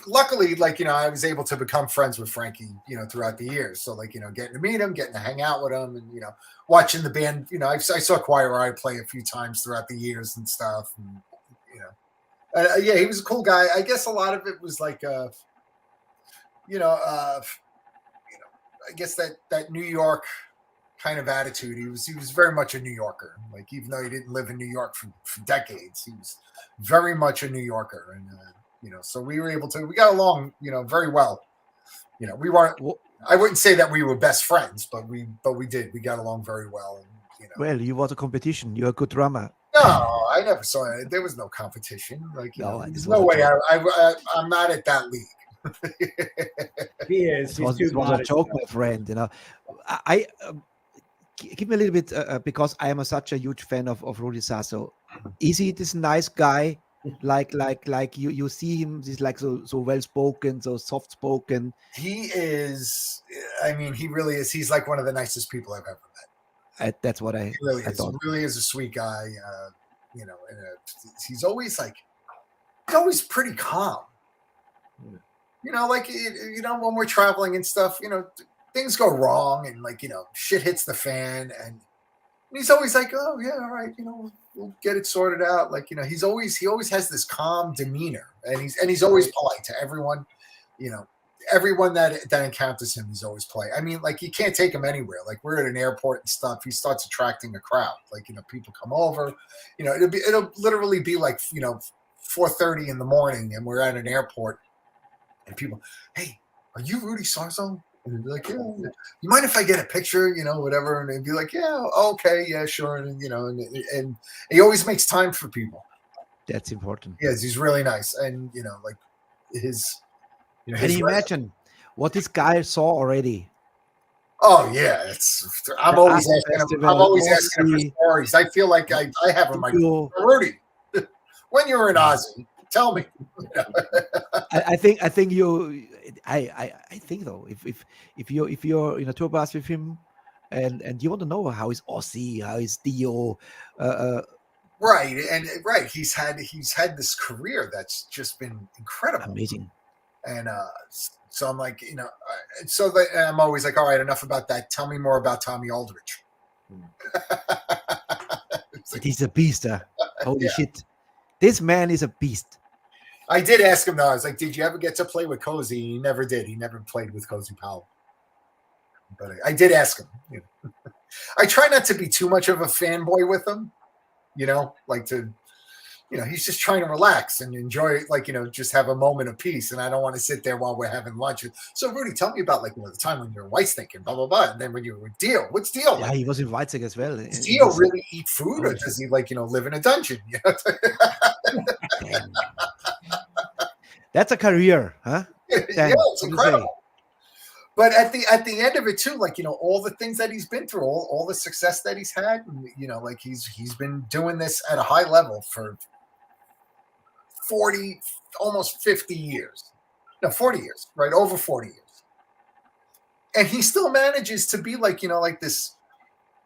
C: luckily, like, I was able to become friends with Frankie, throughout the years. So, like, getting to meet him, getting to hang out with him, and, watching the band, I saw Choir I play a few times throughout the years and stuff. And, yeah, he was a cool guy. I guess a lot of it was like, I guess that New York kind of attitude. He was very much a New Yorker. Like, even though he didn't live in New York for decades, he was very much a New Yorker. And, so we got along, very well. We weren't, I wouldn't say that we were best friends, but we did. We got along very well. And,
B: Well, you was a competition. You're a good drummer.
C: No, I never saw it. There was no competition. Like, there's no way. I'm not at that league.
D: He is. He's
B: It was a joke, my friend. I give me a little bit because I am such a huge fan of Rudy Sasso. Is he this nice guy? Like you see him, he's like so well spoken, so soft spoken.
C: He is. I mean, he really is. He's like one of the nicest people I've ever met.
B: That's what
C: He really
B: I
C: is.
B: thought.
C: He really is a sweet guy. And he's always pretty calm. Like, when we're traveling and stuff, things go wrong and, like, shit hits the fan, and he's always like, oh yeah, all right, we'll get it sorted out. Like, he always has this calm demeanor, and he's always polite to everyone. Everyone that encounters him, he's always polite. I mean, like, you can't take him anywhere. Like, we're at an airport and stuff, he starts attracting a crowd. Like, people come over. It'll literally be like 4:30 in the morning, and we're at an airport, and people, hey, are you Rudy Sarzo? And they'd be like, yeah. You mind if I get a picture? Whatever. And they'd be like, yeah, okay, yeah, sure. And and he always makes time for people.
B: That's important.
C: Yes, he's really nice, and like his.
B: Can you imagine what this guy saw already?
C: Oh yeah, I'm always asking him for stories. I feel like I have him. Rudy, when you were in Aussie, tell me.
B: I think you. I think though, if you're in a tour bus with him, and you want to know how is Aussie, how is Dio,
C: right, he's had this career that's just been incredible,
B: amazing. And
C: so I'm like, I'm always like, all right, enough about that. Tell me more about Tommy Aldridge.
B: He's a beast. Holy shit. This man is a beast.
C: I did ask him, though. I was like, did you ever get to play with Cozy? He never did. He never played with Cozy Powell. But I did ask him. I try not to be too much of a fanboy with him, like to... he's just trying to relax and enjoy, like, just have a moment of peace. And I don't want to sit there while we're having lunch. So, Rudy, tell me about, like, the time when you were white thinking, blah, blah, blah. And then when you were with Dio, what's Dio?
B: Yeah, he was in Weizsäcker as well.
C: Does Dio really eat food, or does he, like, live in a dungeon?
B: That's a career, huh?
C: Yeah, it's incredible. But at the end of it too, like, all the things that he's been through, all the success that he's had, like he's been doing this at a high level for 40, almost 50 years. No, 40 years, right? Over 40 years. And he still manages to be like, like this.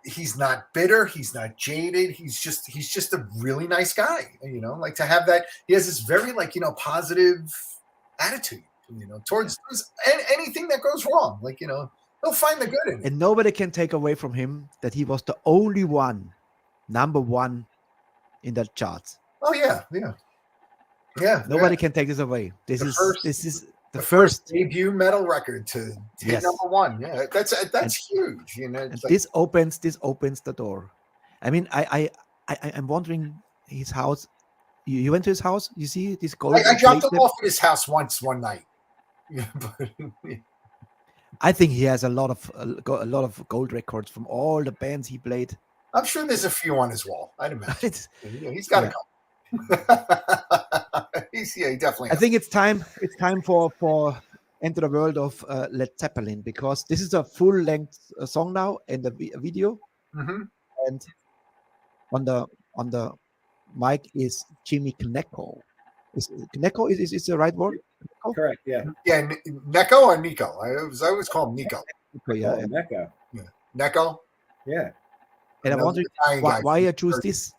C: He's not bitter. He's not jaded. He's just a really nice guy, like to have that. He has this very, like, positive attitude, towards anything that goes wrong. Like, he'll find the good in it.
B: And nobody can take away from him that he was the only one, number one in the charts.
C: Oh yeah. Yeah.
B: Nobody can take this away. This is the
C: first debut metal record to hit number one. Yeah, that's huge.
B: And this opens the door. I mean, I'm wondering his house. You went to his house. You see this gold.
C: I dropped him off at his house one night. Yeah, but,
B: I think he has a lot of gold records from all the bands he played.
C: I'm sure there's a few on his wall. I'd imagine. He's got a couple. He definitely.
B: I think it's time. It's time for enter the world of Led Zeppelin, because this is a full-length song now and a video.
C: Mm-hmm.
B: And on the mic is Jimmy Knecko. Knecko is the right word? Knecko?
D: Correct. Yeah.
C: Yeah, Neko or Nico? I always call him Nico.
B: Okay, yeah.
D: Oh, Mecca.
C: Neko.
D: Yeah.
B: And I'm wondering why you choose this.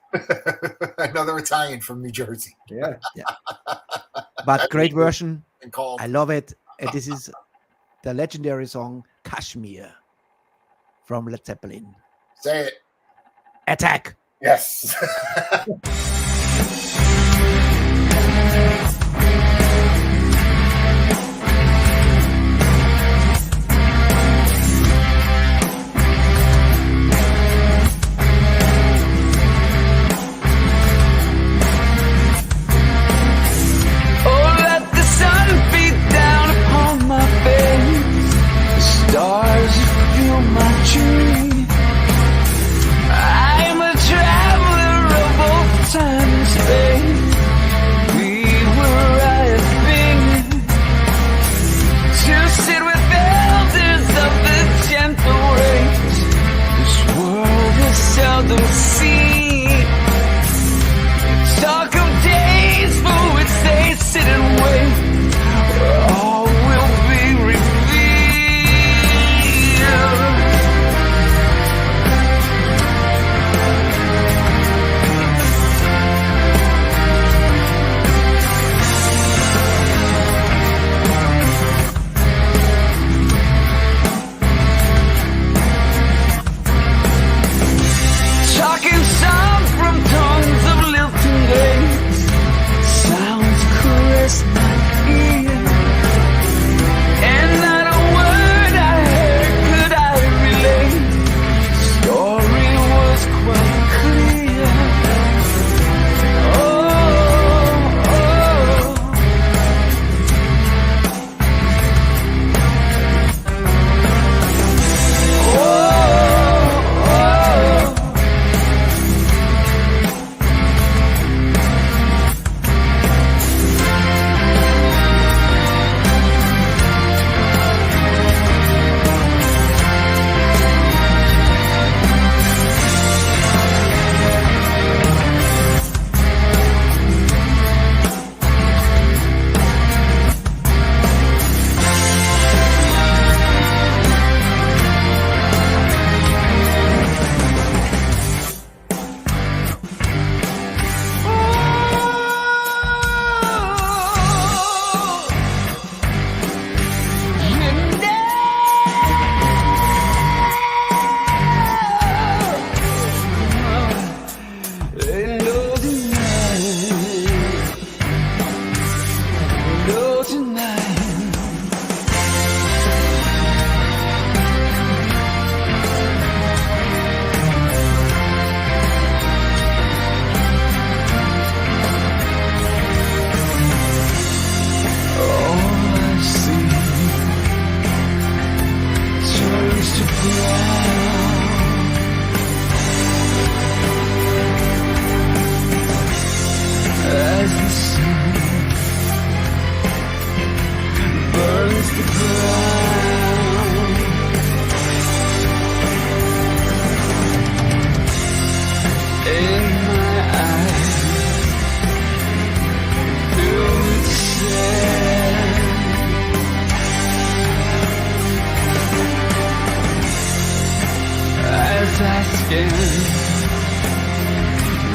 C: Another Italian from New Jersey.
D: Yeah.
B: But great version.
C: And called
B: I love it. And this is the legendary song Kashmir from Led Zeppelin.
C: Say it.
B: Attack.
C: Yes.
A: Stars fill my tree. I'm a traveler of both time and space. Be where I have been, to sit with elders of the gentle race. This world is seldom seen. Talk of days for which they sit and wait. All will be revealed. Talking some from tongues of lilting days. Sounds caress my ear, and not a word I heard could I relate. Story was quite clear.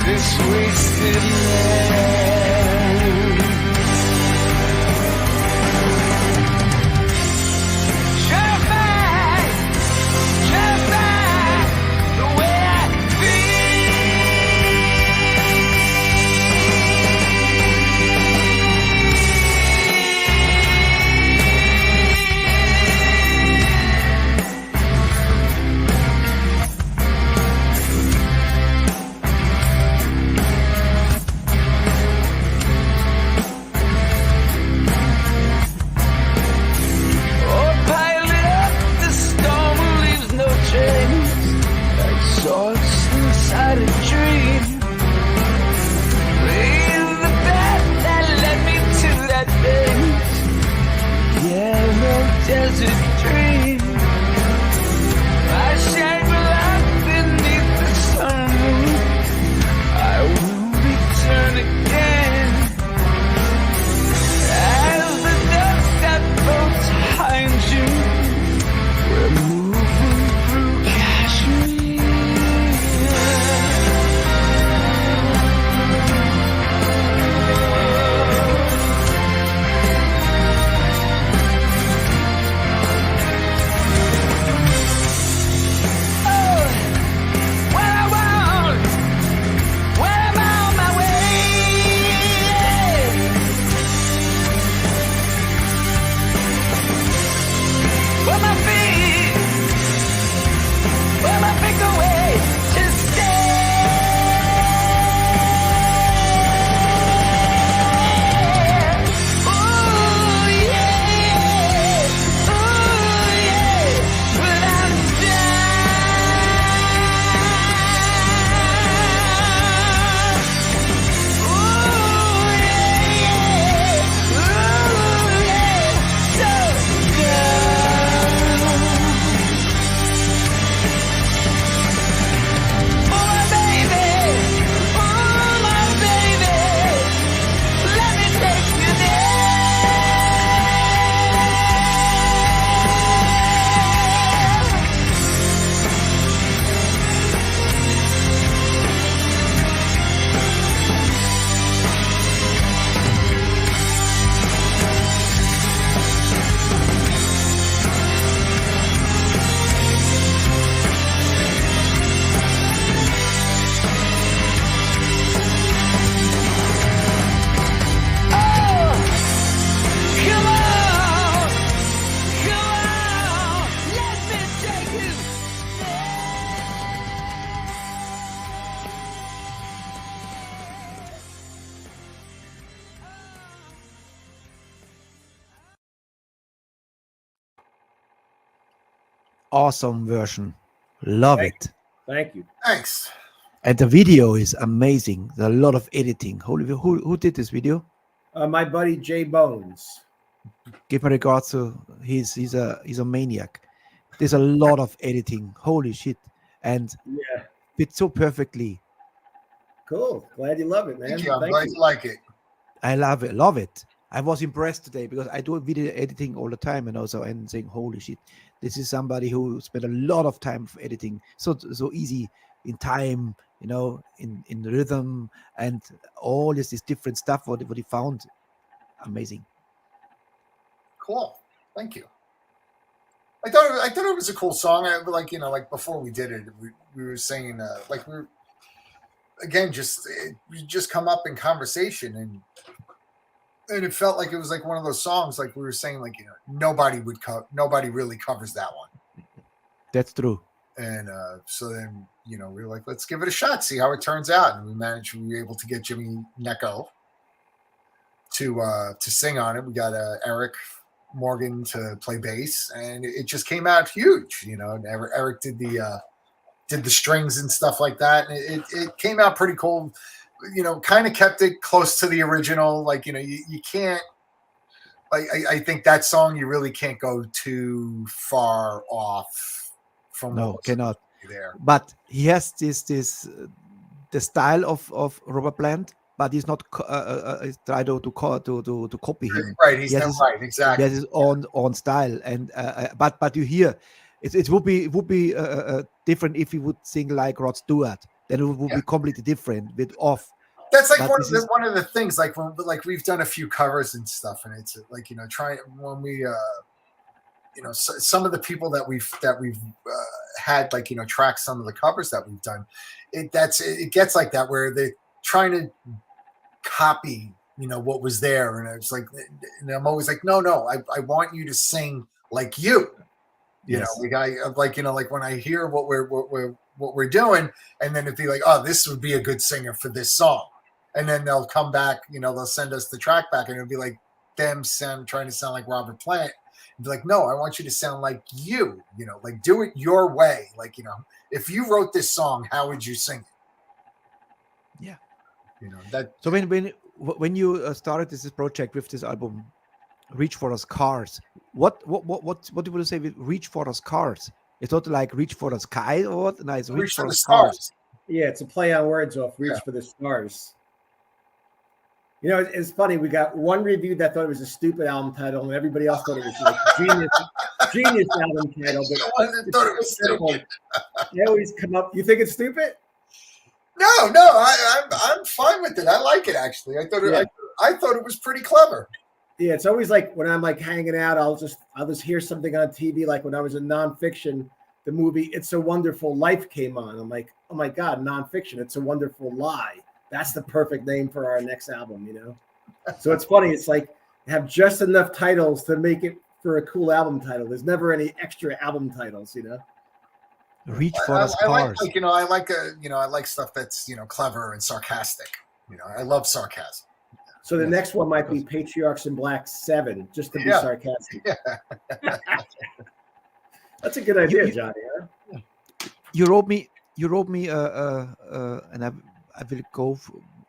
A: This wasted land. Drive back the way I
B: awesome version. Love it.
D: Thank you.
C: Thanks.
B: And the video is amazing. There's a lot of editing. Who did this video?
D: My buddy Jay Bones.
B: Give my regards to he's a maniac. There's a lot of editing. Holy shit. And
D: Yeah.
B: fits so perfectly.
D: Cool. Glad you love it, man.
C: Thank you. I'm glad you like it.
B: I love it. I was impressed today because I do video editing all the time and also and saying, holy shit, this is somebody who spent a lot of time for editing. So easy in time, in rhythm and all this different stuff what he found. Amazing.
C: Cool. Thank you. I thought it was a cool song. Like before we did it, we were saying like we were again we just come up in conversation and it felt like it was like one of those songs like we were saying like nobody really covers that one.
B: That's true.
C: And so then we were like, let's give it a shot, see how it turns out, and we were able to get Jimmy Necco to sing on it. We got Eric Morgan to play bass, and it just came out huge. And Eric did the strings and stuff like that, and it came out pretty cool. Kind of kept it close to the original. Like you can't. I think that song you really can't go too far off from.
B: No, cannot.
C: There,
B: but he has this the style of Robert Plant, but he's not try to copy him.
C: Right, he's not right, exactly.
B: He has his own style, and but you hear it would be different if he would sing like Rod Stewart. Then it would be completely different with off.
C: That's like one of the things. Like we've done a few covers and stuff, and it's like trying when we some of the people that we've had like track some of the covers that we've done. It gets like that where they're trying to copy what was there, and it's like, and I'm always like, no, I want you to sing like you.
B: Yes.
C: Like when I hear what we're doing, and then it'd be like, oh, this would be a good singer for this song, and then they'll come back, they'll send us the track back, and it'll be like them trying to sound like Robert Plant. And be like, no, I want you to sound like you, like do it your way. Like, if you wrote this song, how would you sing it?
B: Yeah.
C: That.
B: So when you started this project with this album, Reach for Us Cars, what do you say with Reach for Us Cars? It's not like Reach for the Sky or what? No, it's Reach for the Stars.
D: Yeah, it's a play on words off Reach for the Stars. It's funny. We got one review that thought it was a stupid album title, and everybody else thought it was like genius album title. But
C: thought it was stupid.
D: They always come up. You think it's stupid?
C: No, I'm fine with it. I like it actually. I thought it was pretty clever.
D: Yeah, it's always like when I'm like hanging out, I'll just hear something on TV. Like when I was in nonfiction, the movie "It's a Wonderful Life" came on. I'm like, oh my god, nonfiction! It's a Wonderful Lie. That's the perfect name for our next album, So it's funny. It's like have just enough titles to make it for a cool album title. There's never any extra album titles,
B: Reach for the Stars.
C: I like stuff that's clever and sarcastic. I love sarcasm.
D: So the next one might be Patriarchs in Black 7, just to be sarcastic. Yeah. That's a good idea, Johnny. Huh?
B: You wrote me, and I will go.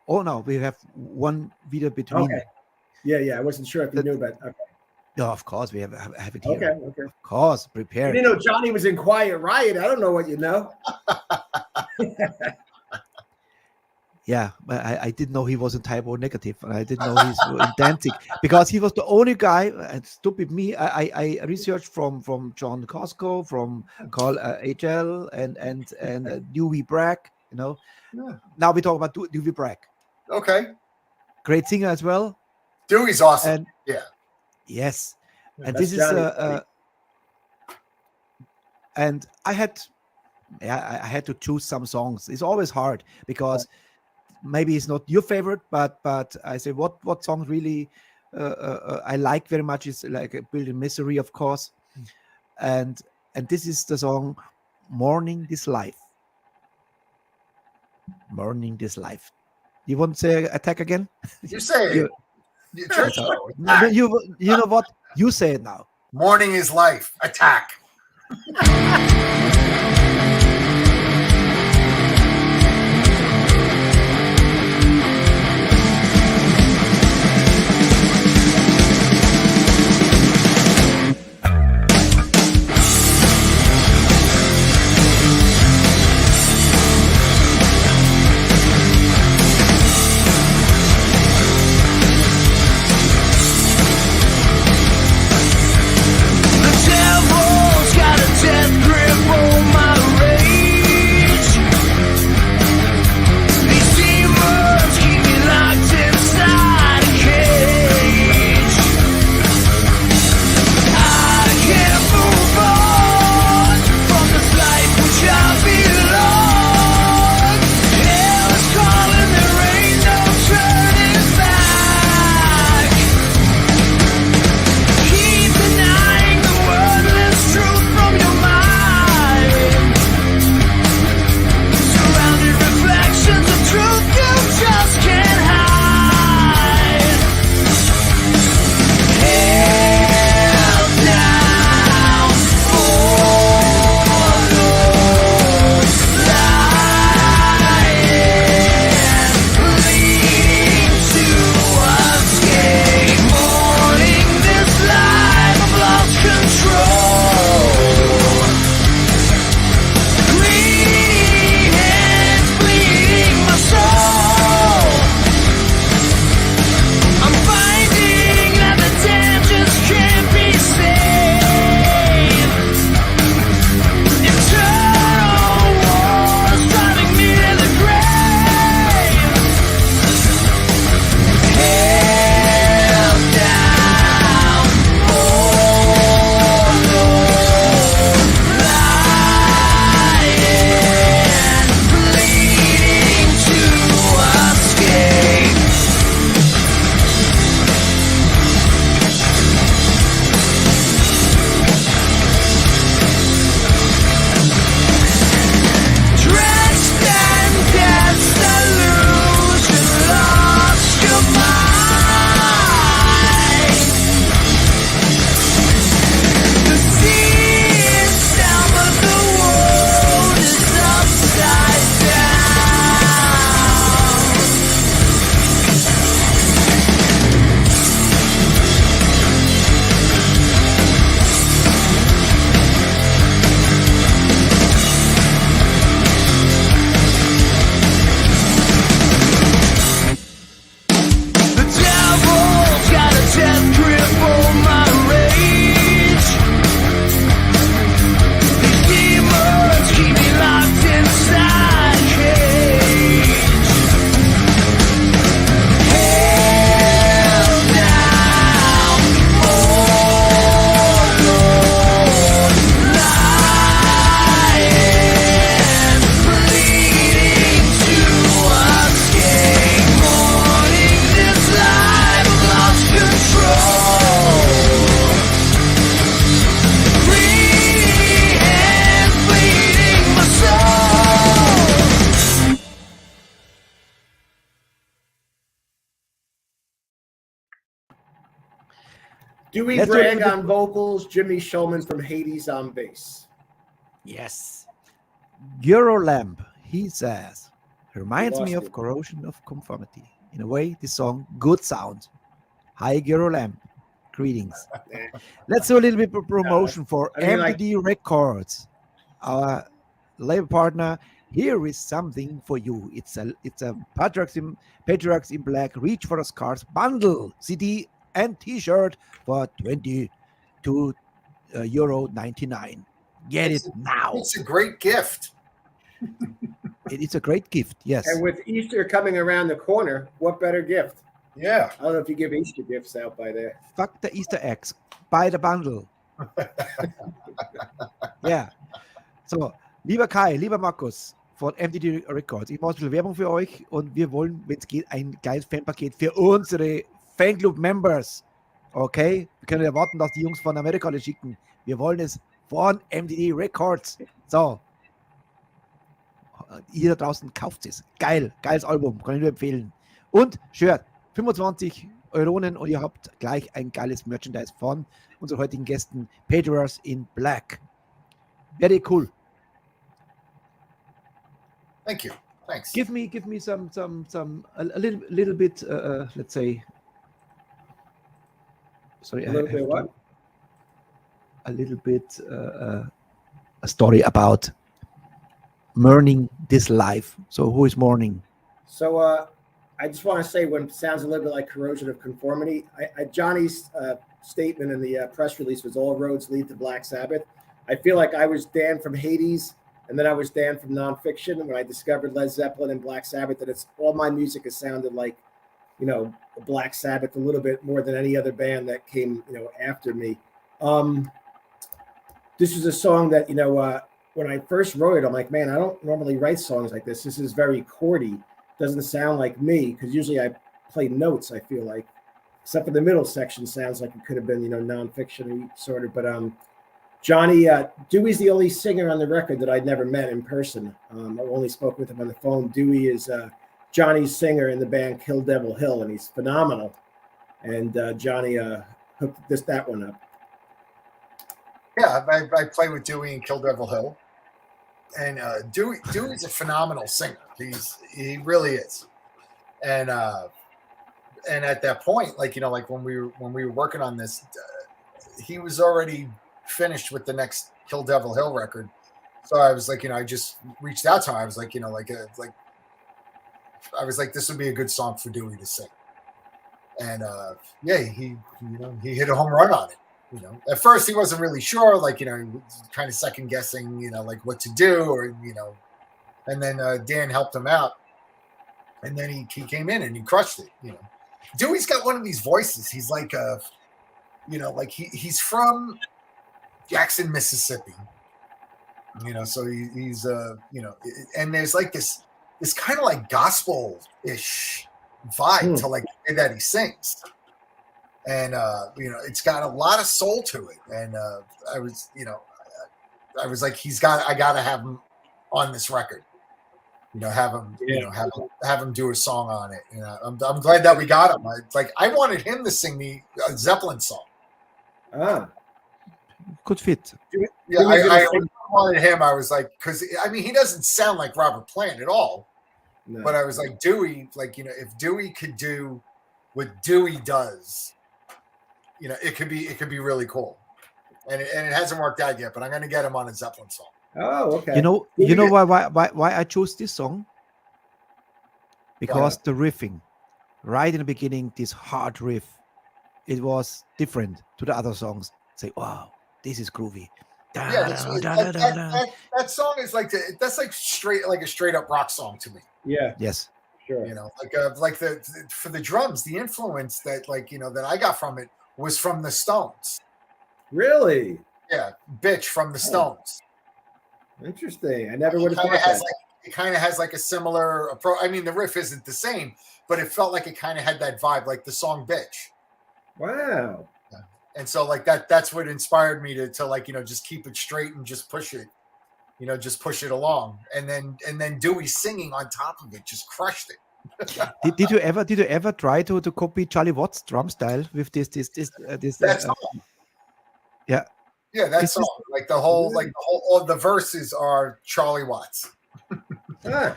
B: Oh no, we have one video between.
D: Okay. Yeah. I wasn't sure if you knew about. Okay.
B: No, of course we have it here.
D: Okay.
B: Of course, prepare.
D: Johnny was in Quiet Riot. I don't know what you know.
B: Yeah, but I didn't know he was in typo negative, and I didn't know he's in Danzig because he was the only guy. And stupid me, I researched from John Costco, from Carl HL, and Dewey Bragg. Yeah. Now we talk about Dewey Bragg.
C: Okay.
B: Great singer as well.
C: Dewey's awesome.
B: And,
C: yeah.
B: Yes. And
D: That's
B: this is and I had to choose some songs. It's always hard because maybe it's not your favorite, but I say what song really I like very much is like Building Misery, of course. And this is the song Mourning This Life. Mourning This Life. You want to say Attack again?
C: You say it.
B: You know what? You say it now.
C: Mourning is life. Attack.
D: Dewey Bragg on vocals, Jimmy Shulman from Hades on bass.
B: Yes. Eurolamp, he says, reminds me of Corrosion of Conformity. In a way, this song, good sound. Hi, Eurolamp. Greetings. Let's do a little bit of promotion for MDD Records, our label partner. Here is something for you. It's a Patriarchs in Black Reach for the Scars bundle, CD and T-shirt for €22.99. Get it now.
C: It's a great gift.
B: It's a great gift, yes.
D: And with Easter coming around the corner, what better gift?
C: Yeah.
D: I don't know if you give Easter gifts out by there.
B: Fuck the Easter eggs. Buy the bundle. Ja. So, lieber Kai, lieber Markus von MDD Records, ich mache ein bisschen Werbung für euch und wir wollen, wenn es geht, ein geiles Fanpaket für unsere Fanclub-Members. Okay? Wir können erwarten, dass die Jungs von Amerika das schicken. Wir wollen es von MDD Records. So. Ihr da draußen kauft es. Geil. Geiles Album. Kann ich nur empfehlen. Und Shirt. 25 Euronen und ihr habt gleich ein geiles Merchandise von unseren heutigen Gästen, Patriarchs in Black. Very cool.
C: Thank you. Thanks.
B: Give me some a little bit. Let's say. Sorry,
D: A little bit what?
B: A little bit a story about mourning this life. So who is mourning?
D: So I just want to say, when it sounds a little bit like corrosion of conformity, Johnny's statement in the press release was all roads lead to Black Sabbath. I feel like I was Dan from Hades, and then I was Dan from Nonfiction when I discovered Led Zeppelin and Black Sabbath. That it's all my music has sounded like, Black Sabbath a little bit more than any other band that came, after me. This is a song that, when I first wrote it, I'm like, man, I don't normally write songs like this. This is very chordy. Doesn't sound like me, because usually I play notes, I feel like. Except for the middle section sounds like it could have been, nonfiction sort of. But Johnny, Dewey's the only singer on the record that I'd never met in person. I've only spoke with him on the phone. Dewey is Johnny's singer in the band Kill Devil Hill, and he's phenomenal. And Johnny hooked that one up.
C: Yeah, I play with Dewey in Kill Devil Hill, and Dewey's a phenomenal singer. He really is, and at that point, like when we were working on this, he was already finished with the next Kill Devil Hill record. So I was like, I just reached out to him. I was like, I was like, this would be a good song for Dewey to sing, and he hit a home run on it. At first he wasn't really sure, he was kind of second guessing, like what to do, or and then Dan helped him out, and then he came in and he crushed it. Dewey's got one of these voices. He's like he's from Jackson, Mississippi. So he's and there's like this kind of like gospel-ish vibe to like the way that he sings. And it's got a lot of soul to it. And I was like, I gotta have him on this record. Have him do a song on it. I'm glad that we got him. I wanted him to sing the Zeppelin song.
B: Could fit.
C: Yeah, I wanted him. I was like, because he doesn't sound like Robert Plant at all. No. But I was like, Dewey, if Dewey could do what Dewey does, it could be really cool. And it hasn't worked out yet, but I'm going to get him on a Zeppelin song.
D: Oh, okay.
B: You know why I chose this song? Because the riffing, right in the beginning, this hard riff, it was different to the other songs. Say, wow, this is groovy.
C: That song is that's like a straight up rock song to me.
D: Yeah.
B: Yes.
D: Sure.
C: For the drums, the influence that that I got from it was from the Stones.
D: Really?
C: Yeah, Bitch from the Stones.
D: Interesting. I never would have thought that.
C: It kind of has like a similar approach. The riff isn't the same, but it felt like it kind of had that vibe, like the song Bitch.
D: Wow.
C: Yeah. And so that's what inspired me to just keep it straight and just push it, just push it along. And then Dewey singing on top of it just crushed it.
B: Did you ever try to copy Charlie Watts' drum style with this yeah.
C: Yeah, that's all. All the verses are Charlie Watts.
D: Ah.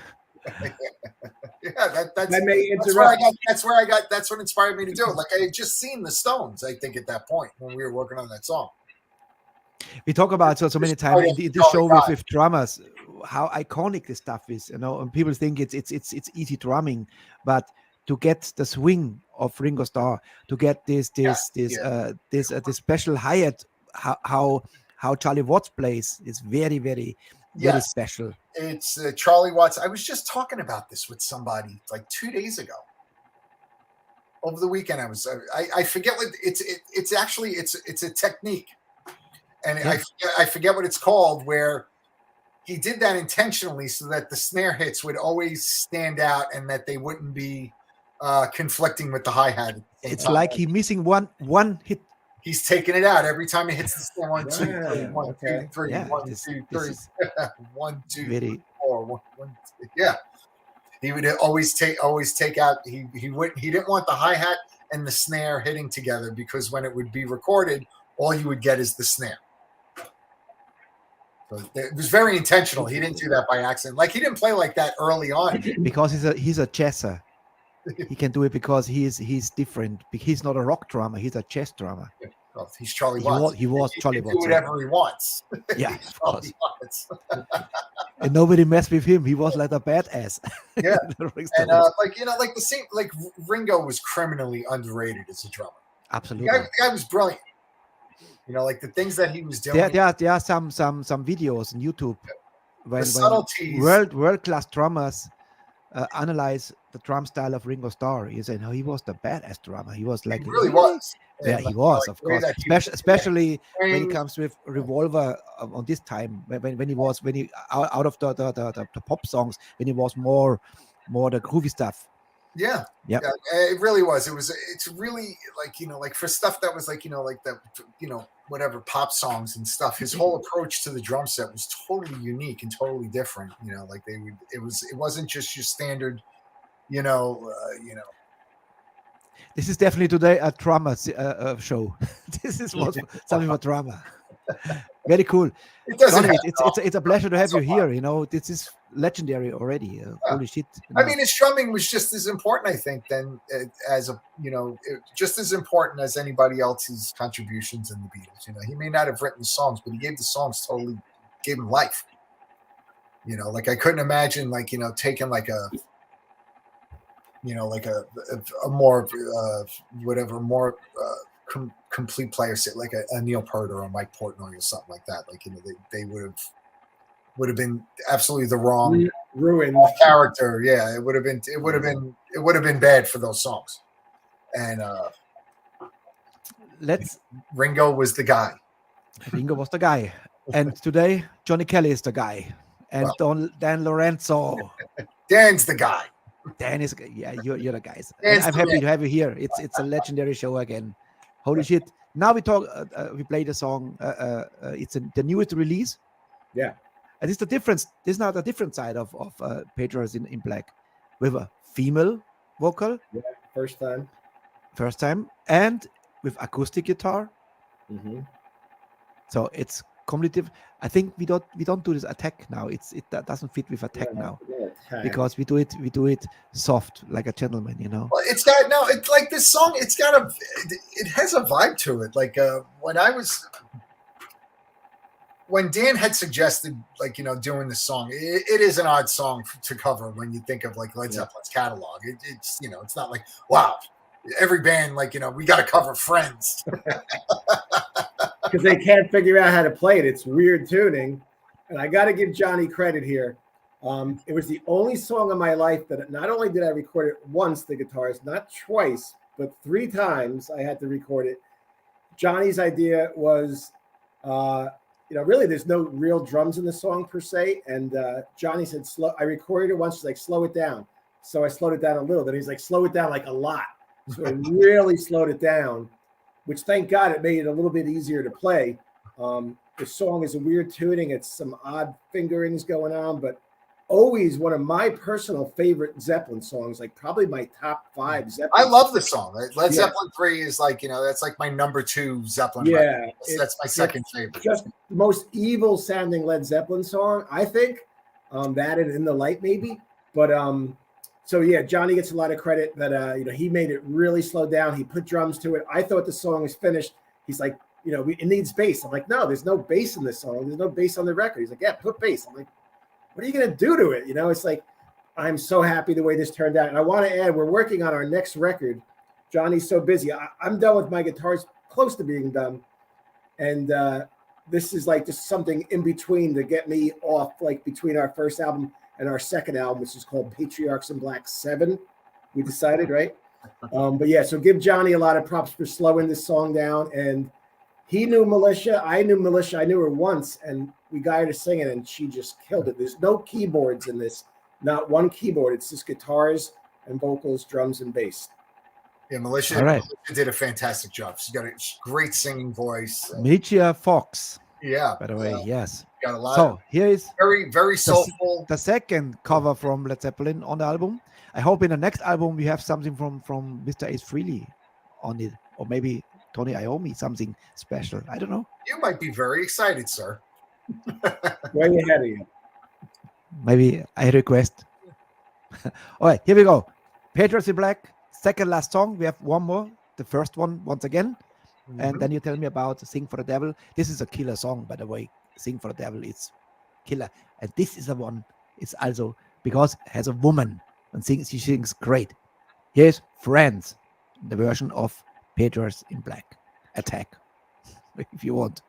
C: That's what inspired me to do it. Like I had just seen the Stones, I think, at that point when we were working on that song.
B: We talk about so many times in this show with drummers how iconic this stuff is, and people think it's easy drumming, but to get the swing of Ringo Starr, to get this special hi-hat, how Charlie Watts plays is very, very, very special.
C: It's Charlie Watts. I was just talking about this with somebody like 2 days ago. Over the weekend, I forget what it's actually a technique, and I forget what it's called, where he did that intentionally so that the snare hits would always stand out and that they wouldn't be conflicting with the hi-hat.
B: It's like he's missing one hit.
C: He's taking it out every time he hits the snare. 1, 2, 3, 1, 2, 3, 1, 2, 3, 1, 2, 3, 4, 1, 2. Yeah. He would always take out. He didn't want the hi-hat and the snare hitting together, because when it would be recorded, all you would get is the snare. So it was very intentional. He didn't do that by accident. Like, he didn't play like that early on.
B: Because he's a chesser. He can do it because he's different. He's not a rock drummer. He's a chess drummer.
C: Well, he's Charlie Watts.
B: He was Charlie
C: He can
B: Watts.
C: do whatever he wants.
B: Yeah, of course.
C: Watts.
B: And nobody messed with him. He was like a badass.
C: Yeah.
B: And
C: like the same, like Ringo was criminally underrated as a drummer.
B: Absolutely.
C: The guy was brilliant. You know, like the things that he was doing.
B: There are some videos on YouTube when
C: subtleties.
B: world class drummers analyze the drum style of Ringo Starr. You say, no, he was the badass drummer. He was like,
C: he really was.
B: Yeah,
C: And
B: he was,
C: like,
B: of course. Especially when it comes with Revolver on this time, when he out of the pop songs, when he was more the groovy stuff.
C: Yeah.
B: Yep.
C: Yeah, it really was. It's really like, you know, like for stuff that was like, you know, like the, you know, whatever pop songs and stuff. His whole approach to the drum set was totally unique and totally different. You know, like it wasn't just your standard, you know.
B: This is definitely today a drama show. This is something for drama. Very cool. Johnny, it's a pleasure to have you here. You know, this is legendary already. Holy shit!
C: I mean, his strumming was just as important, I think, just as important as anybody else's contributions in the Beatles. You know, he may not have written the songs, but he gave the songs gave them life. You know, like I couldn't imagine, like, you know, taking like a more complete player set, like a Neil Peart or a Mike Portnoy or something like that. Like, you know, they would have been absolutely the wrong
D: ruined
C: character. Yeah, it would have been bad for those songs. And Ringo was the guy.
B: Ringo was the guy, and today Johnny Kelly is the guy, and Dan Lorenzo.
C: Dan's the guy.
B: Dan is, yeah, you're the guys. I'm happy to have you here. It's a legendary show again. Holy shit! Now we play the song. It's the newest release.
D: Yeah,
B: and it's the difference. This is now the different side of Patriarchs in Black, with a female vocal.
D: Yeah, first
B: time, and with acoustic guitar.
D: Mm-hmm.
B: So it's completely. I think we don't do this attack now. That doesn't fit with attack now, because we do it soft, like a gentleman, you know.
C: Well, it's like this song. It has a vibe to it. Like when Dan had suggested, like, you know, doing this song, it is an odd song to cover when you think of like Led Zeppelin's catalog. It's you know, it's not like, wow, every band, like, you know, we got to cover Friends.
D: Because they can't figure out how to play it. It's weird tuning. And I got to give Johnny credit here. It was the only song in my life that not only did I record it once, the guitars, not twice, but 3 times I had to record it. Johnny's idea was, really there's no real drums in the song per se. And Johnny said, I recorded it once, he's like, slow it down. So I slowed it down a little. Then he's like, slow it down like a lot. So I really slowed it down, which thank God it made it a little bit easier to play. The song is a weird tuning. It's some odd fingerings going on, but always one of my personal favorite Zeppelin songs, like probably my top 5 Zeppelin.
C: I love the song. Led Zeppelin 3 is like, you know, that's like my number 2 Zeppelin.
D: Yeah.
C: That's my second favorite.
D: Just the most evil sounding Led Zeppelin song, I think. That and In the Light maybe. But so yeah, Johnny gets a lot of credit that he made it really slow down. He put drums to it. I thought the song was finished. He's like, it needs bass. I'm like, no, there's no bass in this song. There's no bass on the record. He's like, yeah, put bass. I'm like, what are you gonna do to it? It's like, I'm so happy the way this turned out. And I want to add, we're working on our next record. Johnny's so busy. I'm done with my guitars, close to being done. And this is like just something in between to get me off, like between our first album and our second album, which is called Patriarchs in Black 7. We decided, right? But yeah, so give Johnny a lot of props for slowing this song down. And he knew Militia. I knew Militia. I knew her once, and we got her to sing it, and she just killed it. There's no keyboards in this, not one keyboard. It's just guitars and vocals, drums, and bass.
C: Yeah, Militia did a fantastic job. She's got a great singing voice.
B: Militia Fox.
C: Yeah.
B: By the way, yes.
C: Got a lot.
B: So here is
C: very, very soulful.
B: The second cover from Led Zeppelin on the album. I hope in the next album we have something from Mr. Ace Frehley on it, or maybe Tony Iommi, something special. I don't know.
C: You might be very excited, sir.
D: Way ahead of you.
B: Maybe I request. All right, here we go. Patriarchs in Black, second last song. We have one more. The first one once again. And then you tell me about Sing for the Devil. This is a killer song, by the way. Sing for the Devil is killer. And this is the one. It's also because it has a woman and she sings great. Here's Friends, the version of Patriarchs in Black. Attack, if you want.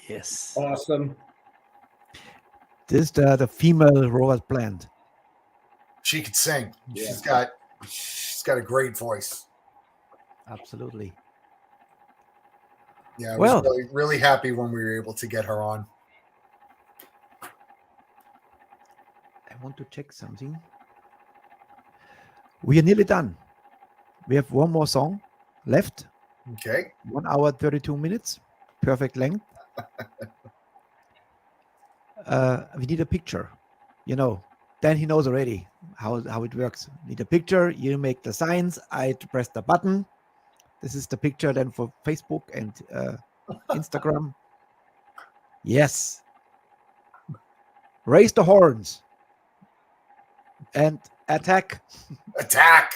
B: Yes.
D: Awesome.
B: This is the female Robert Plant.
C: She could sing.
D: Yeah.
C: She's got a great voice.
B: Absolutely.
C: Yeah, I was really, really happy when we were able to get her on.
B: I want to check something. We are nearly done. We have one more song left.
C: Okay.
B: 1 hour, 32 minutes. Perfect length. We need a picture. Then he knows already how it works. Need a picture. You make the signs. I press the button. This is the picture then for Facebook and Instagram. Yes. Raise the horns. And attack.
C: Attack.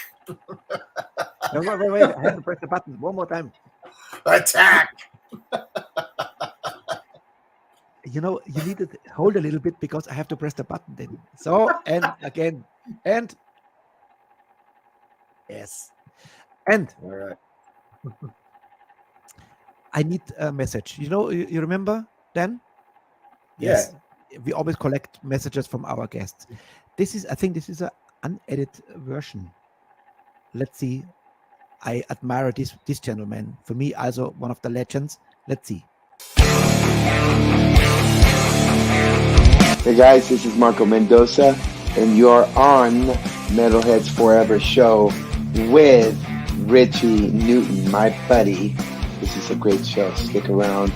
B: No, wait. I have to press the button one more time.
C: Attack.
B: You need to hold a little bit because I have to press the button then. So, and again. And. Yes. And.
D: All right.
B: I need a message. You remember then?
D: Yeah.
B: Yes. We always collect messages from our guests. I think this is an unedited version. Let's see. I admire this gentleman. For me, also one of the legends. Let's see.
E: Hey guys, this is Marco Mendoza, and you're on Metalheads Forever show with Richie Newton, my buddy. This is a great show. Stick around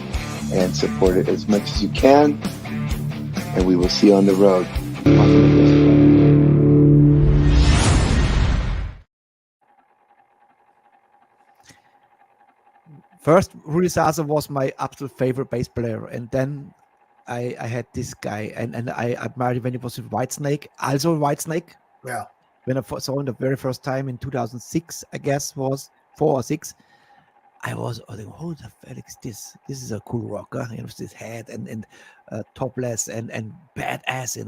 E: and support it as much as you can, and we will see you on the road.
B: First, Rudy Sasa was my absolute favorite bass player, and then I had this guy, and I admired when he was with Whitesnake, also Whitesnake.
C: Yeah.
B: When I saw him the very first time in 2006, I guess was 4 or 6, I was thinking, oh, the Felix, this is a cool rocker, with this hat and topless and badass,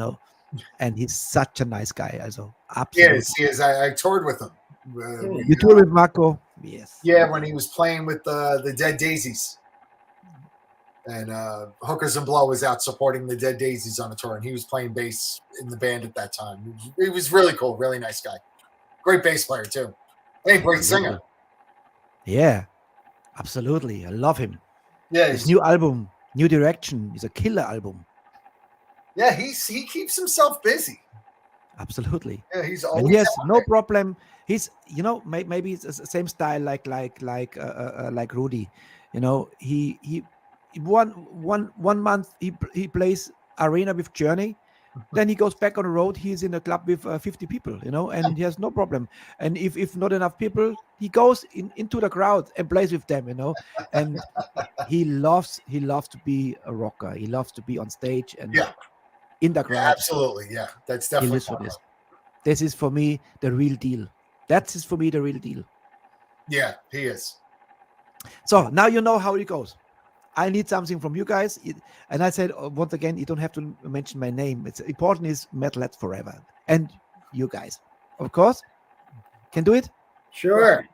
B: and he's such a nice guy, also absolutely.
C: He is. I toured with him.
B: You toured with Marco? Yes.
C: Yeah, when he was playing with the Dead Daisies. And Hookers and Blow was out supporting the Dead Daisies on a tour, and he was playing bass in the band at that time. He was really cool, really nice guy. Great bass player, too. Hey, great singer.
B: Yeah, absolutely. I love him.
C: Yeah.
B: His new album, New Direction, is a killer album.
C: Yeah, he keeps himself busy.
B: Absolutely.
C: Yeah, he's always.
B: And he has no problem. He's, maybe it's the same style like Rudy. He one month he plays arena with Journey, then he goes back on the road. He's in a club with 50 people, and he has no problem. And if not enough people, he goes into the crowd and plays with them, And he loves to be a rocker. He loves to be on stage and in the crowd.
C: Yeah, absolutely, yeah, that's definitely
B: for this. This is for me the real deal. That is for me the real deal.
C: Yeah, he is.
B: So now you know how it goes. I need something from you guys. And I said, once again, you don't have to mention my name. It's important is Metalheads Forever. And you guys, of course, can do it.
D: Sure.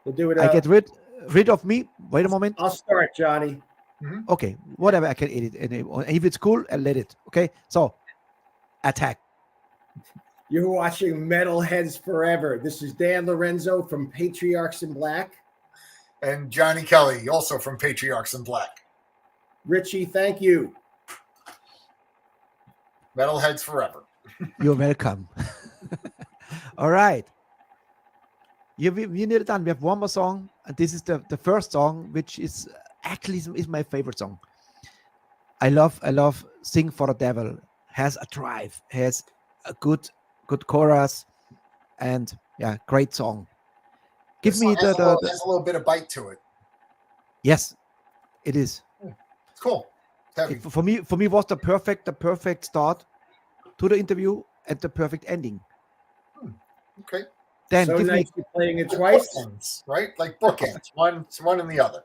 D: We'll do it.
B: I get rid of me. Wait a moment.
D: I'll start, Johnny.
C: Mm-hmm.
B: Okay, whatever. I can edit. And if it's cool, I'll let it. Okay, so attack.
D: You're watching Metalheads Forever. This is Dan Lorenzo from Patriarchs in Black.
C: And Johnny Kelly, also from Patriarchs in Black.
D: Richie, thank you.
C: Metalheads Forever.
B: You're welcome. All right. We nearly done. We have one more song, and this is the first song, which is actually is my favorite song. I love Sing for the Devil. Has a drive, has a good chorus, and great song. Give me
C: has a little bit of bite to it.
B: Yes, it is.
C: It's cool. It's heavy.
B: For me was the perfect start to the interview and the perfect ending.
C: Okay.
B: Then
D: so
B: give
D: nice
B: me
D: playing it twice,
C: bookends, right? Like bookends, one and the other.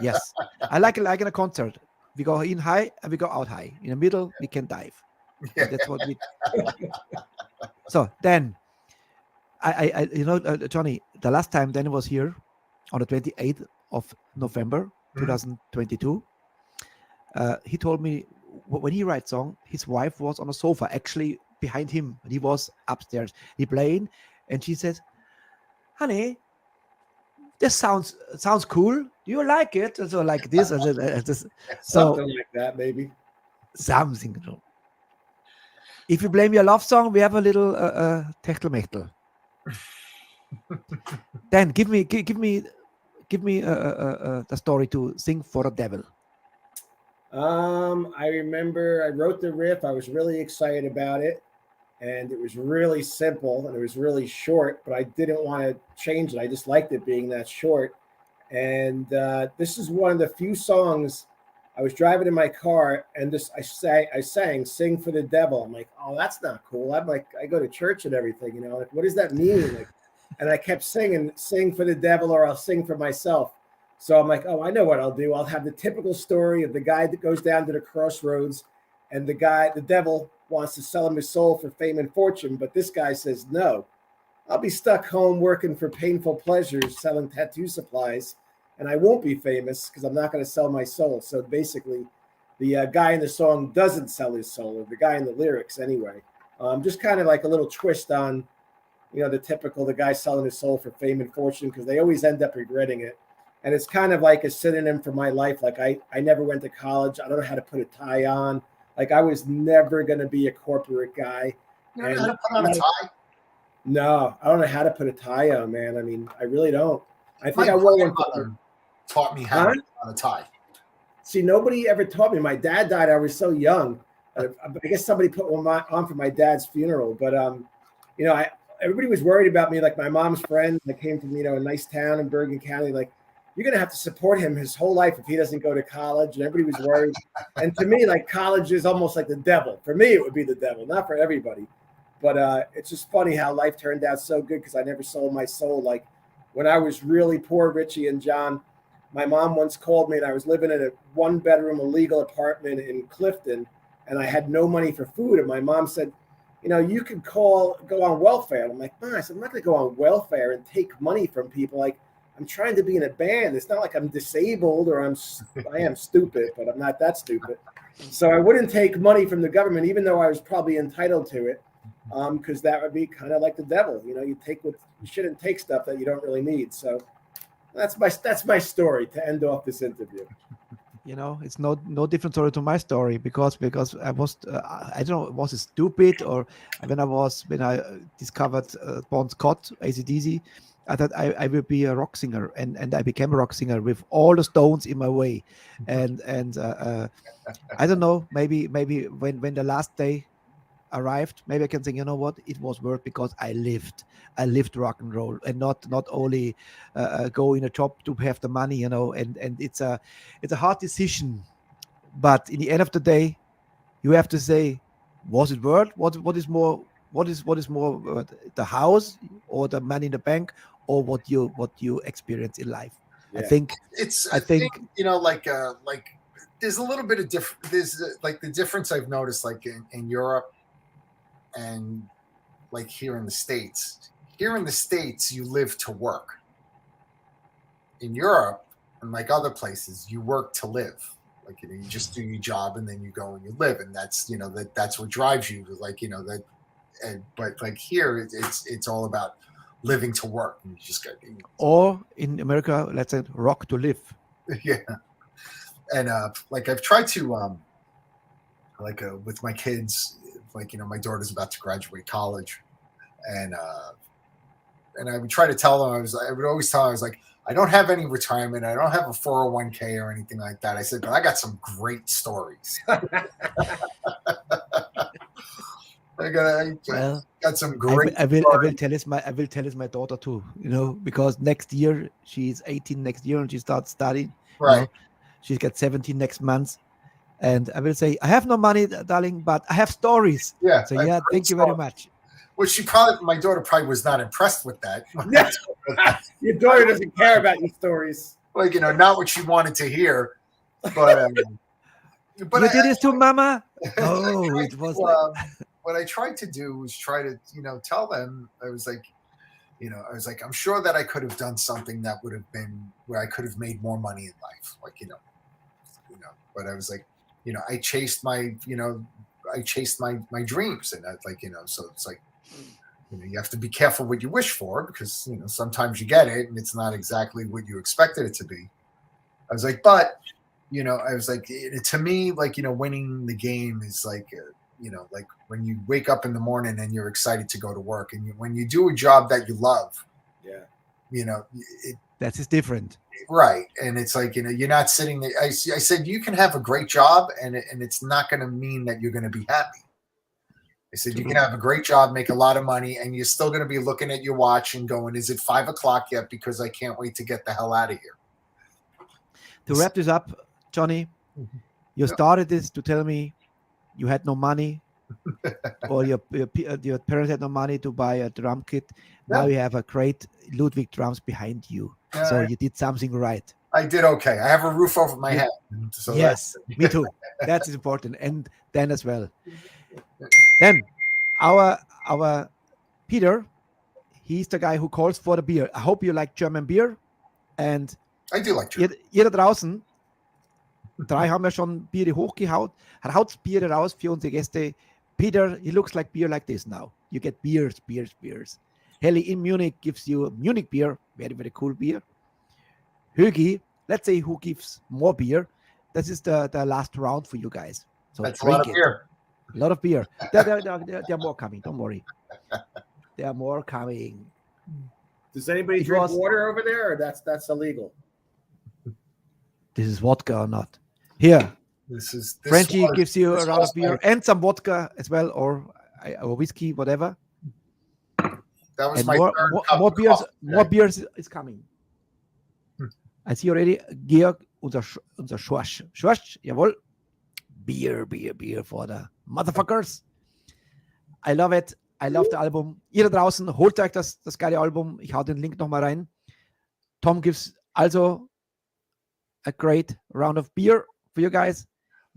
B: Yes, I like in a concert. We go in high and we go out high. In the middle, we can dive.
C: Yeah.
B: That's what we. So then, I Johnny, the last time Danny was here on the 28th of November 2022. He told me when he writes song, his wife was on a sofa actually behind him. He was upstairs. He playing, and she says, "Honey, this sounds cool. Do you like it?" So like this, so
D: something like that, maybe.
B: Something. If you blame your love song, we have a little Techtelmechtel. Dan, give me the story to Sing for the Devil.
D: I remember I wrote the riff. I was really excited about it, and it was really simple and it was really short, but I didn't want to change it. I just liked it being that short. And this is one of the few songs. I was driving in my car and I sang "Sing for the Devil." I'm like, oh, that's not cool. I'm like, I go to church and everything, like, what does that mean? Like, and I kept singing, "Sing for the devil," or I'll sing for myself. So I'm like, oh, I know what I'll do. I'll have the typical story of the guy that goes down to the crossroads, and the devil wants to sell him his soul for fame and fortune, but this guy says no. I'll be stuck home working for painful pleasures, selling tattoo supplies, and I won't be famous because I'm not going to sell my soul. So basically, the guy in the song doesn't sell his soul, or the guy in the lyrics anyway. Just kind of like a little twist on, the typical, the guy selling his soul for fame and fortune, because they always end up regretting it. And it's kind of like a synonym for my life. Like I never went to college. I don't know how to put a tie on. Like I was never going to be a corporate guy.
C: You don't know how to put on a tie?
D: No, I don't know how to put a tie on, man. I mean, I really don't. I think
C: My
D: I wore
C: grandmother taught me how to put on a tie.
D: See, nobody ever taught me. My dad died. I was so young. I guess somebody put one on for my dad's funeral. But, everybody was worried about me. Like my mom's friend that came from, a nice town in Bergen County. Like, you're going to have to support him his whole life if he doesn't go to college. And everybody was worried. And to me, like college is almost like the devil. For me, it would be the devil, not for everybody. But it's just funny how life turned out so good because I never sold my soul. Like when I was really poor, Richie and John, my mom once called me and I was living in a 1-bedroom illegal apartment in Clifton and I had no money for food. And my mom said, you could go on welfare. And I'm like, Mom, I said, I'm not going to go on welfare and take money from people. Like, I'm trying to be in a band. It's not like I'm disabled or I am stupid, but I'm not that stupid. So I wouldn't take money from the government, even though I was probably entitled to it, because that would be kind of like the devil. You shouldn't take stuff that you don't really need. So that's my story to end off this interview.
B: It's no different story to my story because I was I don't know, was it stupid or when I discovered Bon Scott, AC/DC, I thought I will be a rock singer and I became a rock singer with all the Stones in my way, and I don't know, maybe when the last day arrived, maybe I can say, what, it was worth because I lived rock and roll and not only go in a job to have the money, and it's a hard decision, but in the end of the day, you have to say, was it worth? What is more, the house or the money in the bank or what you experience in life? Yeah. I think
C: like there's a little bit of different. There's like the difference I've noticed, like in Europe. And like here in the States, you live to work. In Europe and like other places, you work to live. Like, you just do your job and then you go and you live. And that's, that's what drives you. Like, but like here, it's all about living to work. And you just got.
B: Or in America, let's say rock to live.
C: Yeah. And like I've tried to, with my kids, like, my daughter's about to graduate college, and I would try to tell them, I would always tell them, I was like, I don't have any retirement, I don't have a 401k or anything like that. I said, but I got some great stories. I got some great.
B: I will tell my daughter too, because next year she's 18 next year and she starts studying.
C: Right.
B: She's got 17 next month. And I will say, I have no money, darling, but I have stories.
C: Yeah.
B: So yeah, thank you very much.
C: Well, my daughter probably was not impressed with that.
D: Your daughter doesn't care about your stories.
C: Like, not what she wanted to hear. But
B: you did this to Mama? Oh, it was.
C: What I tried to do was try to, tell them, I was like, I'm sure that I could have done something that would have been where I could have made more money in life. Like, but I was like, I chased my dreams, and so it's like, you have to be careful what you wish for because, sometimes you get it and it's not exactly what you expected it to be. I was like, but, I was like, to me, like, winning the game is like, like when you wake up in the morning and you're excited to go to work, and when you do a job that you love,
D: Yeah.
C: You know,
B: That is different.
C: right. And it's like, you know, you're not sitting there. I said, you can have a great job and it's not going to mean that you're going to be happy. I said, you can have a great job, make a lot of money, and you're still going to be looking at your watch and going, is it 5 o'clock yet? Because I can't wait to get the hell out of here.
B: To wrap this up, Johnny, you started this to tell me you had no money or your parents had no money to buy a drum kit. Now you have a great Ludwig drums behind you. So you did something right.
C: I did okay. I have a roof over my head. So
B: yes, me too. That's important. And then as well. Then our Peter, he's the guy who calls for the beer. I hope you like German beer. And
C: I do like German.
B: Ihr da draußen, 3 haben wir schon Biere hochgehaut. Haut Biere raus für unsere Gäste. Peter, he looks like beer like this now. You get beers. Heli in Munich gives you Munich beer. Very, very cool beer. Högi, let's say who gives more beer. This is the last round for you guys. So
C: that's a lot of beer.
B: A lot of beer. There are more coming. Don't worry. There are more coming.
D: Does anybody drink water over there, or that's illegal?
B: This is vodka or not? Here.
C: This
B: Frenchie gives you a round of beer and some vodka as well, or whiskey, whatever.
C: That was
B: and
C: my
B: more beers. More beers is coming. I see already. Georg, unser Schorsch. Schorsch, jawohl. Beer for the motherfuckers. I love it. I love the album. Ihr da draußen, holt euch das geile Album. Ich hau den Link nochmal rein. Tom gives also a great round of beer for you guys.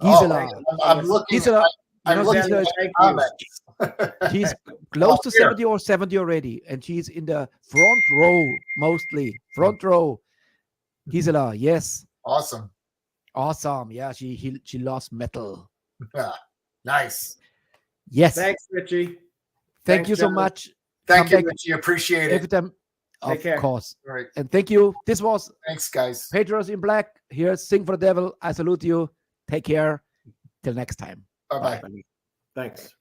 B: Gisela.
C: I'm looking.
B: Gisela,
C: I'm looking at the comments.
B: She's close to 70 or 70 already, and she's in the front row, mostly. Front row. Gisela, yes.
C: Awesome.
B: Yeah, she loves metal.
C: Yeah. Nice.
B: Yes.
D: Thanks, Richie.
B: Thank you so much.
C: Thank you, Richie. Appreciate it.
B: Every time, of course.
C: All right.
B: And thank you. This was
C: Thanks, guys.
B: Patriarchs in Black. Here, Sing for the Devil. I salute you. Take care. Till next time.
C: Bye-bye.
B: Bye.
D: Thanks.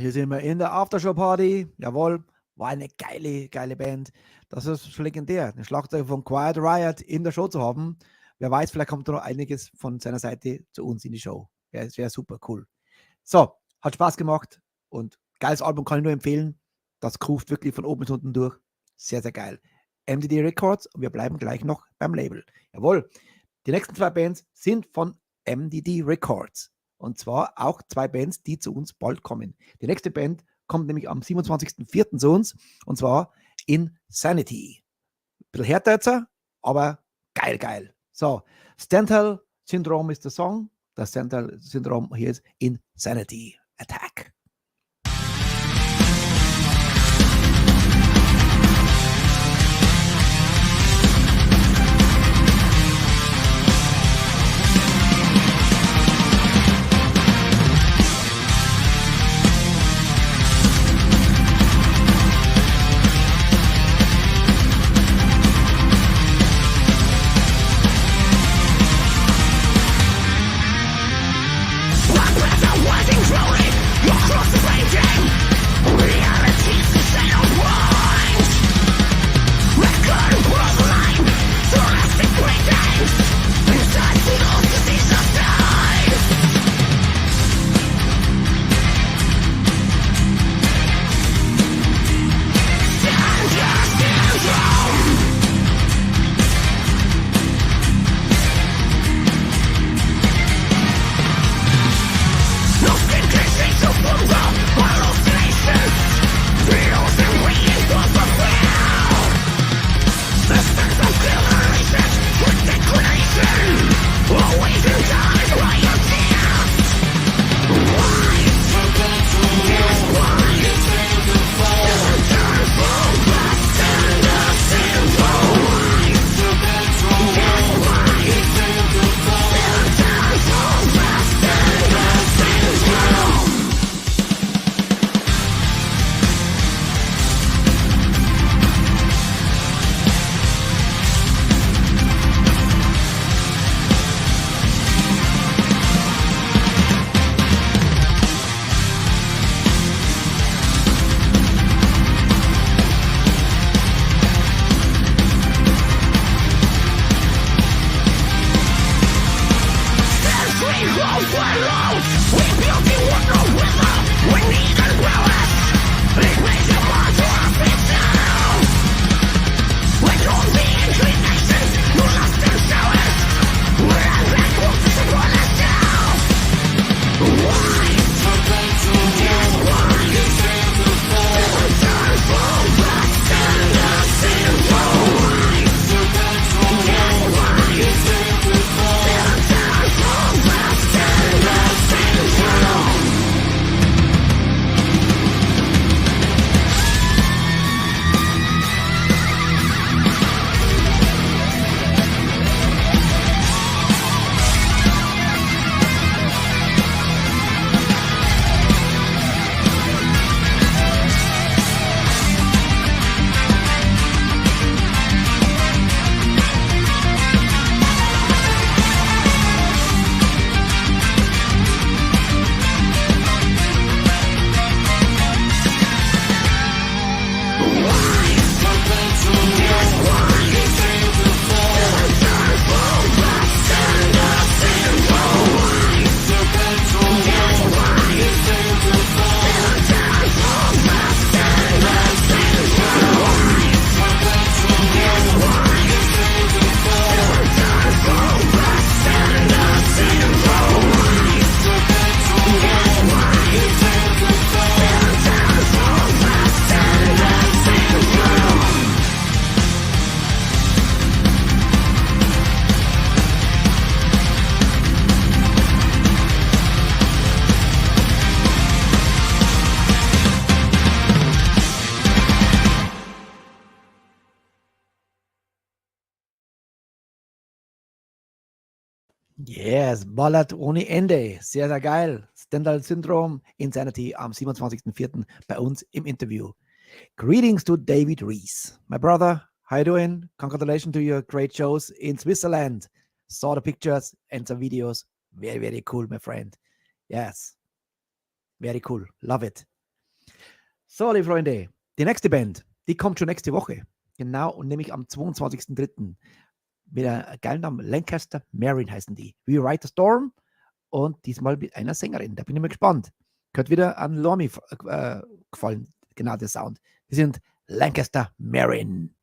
B: hier sind wir in der Aftershow-Party. Jawohl, war eine geile Band. Das ist schon legendär, den Schlagzeuger von Quiet Riot in der Show zu haben. Wer weiß, vielleicht kommt da noch einiges von seiner Seite zu uns in die Show. Ja, das wäre super cool. So, hat Spaß gemacht und geiles Album, kann ich nur empfehlen. Das groovt wirklich von oben bis unten durch. Sehr, sehr geil. MDD Records und wir bleiben gleich noch beim Label. Jawohl, die nächsten 2 Bands sind von MDD Records. Und zwar auch 2 Bands, die zu uns bald kommen. Die nächste Band kommt nämlich am 27.04. zu uns und zwar Insanity. Ein bisschen härter jetzt, aber geil. So, Stendhal Syndrome ist der Song. Das Stendhal Syndrome hier ist Insanity Attack. Yes, ballert ohne Ende. Sehr, sehr geil. Stendhal Syndrome, Insanity am 27.04. bei uns im Interview. Greetings to David Rees. My brother, how you doing? Congratulations to your great shows in Switzerland. Saw the pictures and some videos. Very, very cool, my friend. Yes. Very cool. Love it. So, liebe Freunde, die nächste Band, die kommt schon nächste Woche. Genau, und nämlich am 22.03. mit einer geilen Namen. Lancaster Marin heißen die. We Ride the Storm und diesmal mit einer Sängerin. Da bin ich mal gespannt. Könnte wieder an Lormi gefallen, genau der Sound. Die sind Lancaster Marin.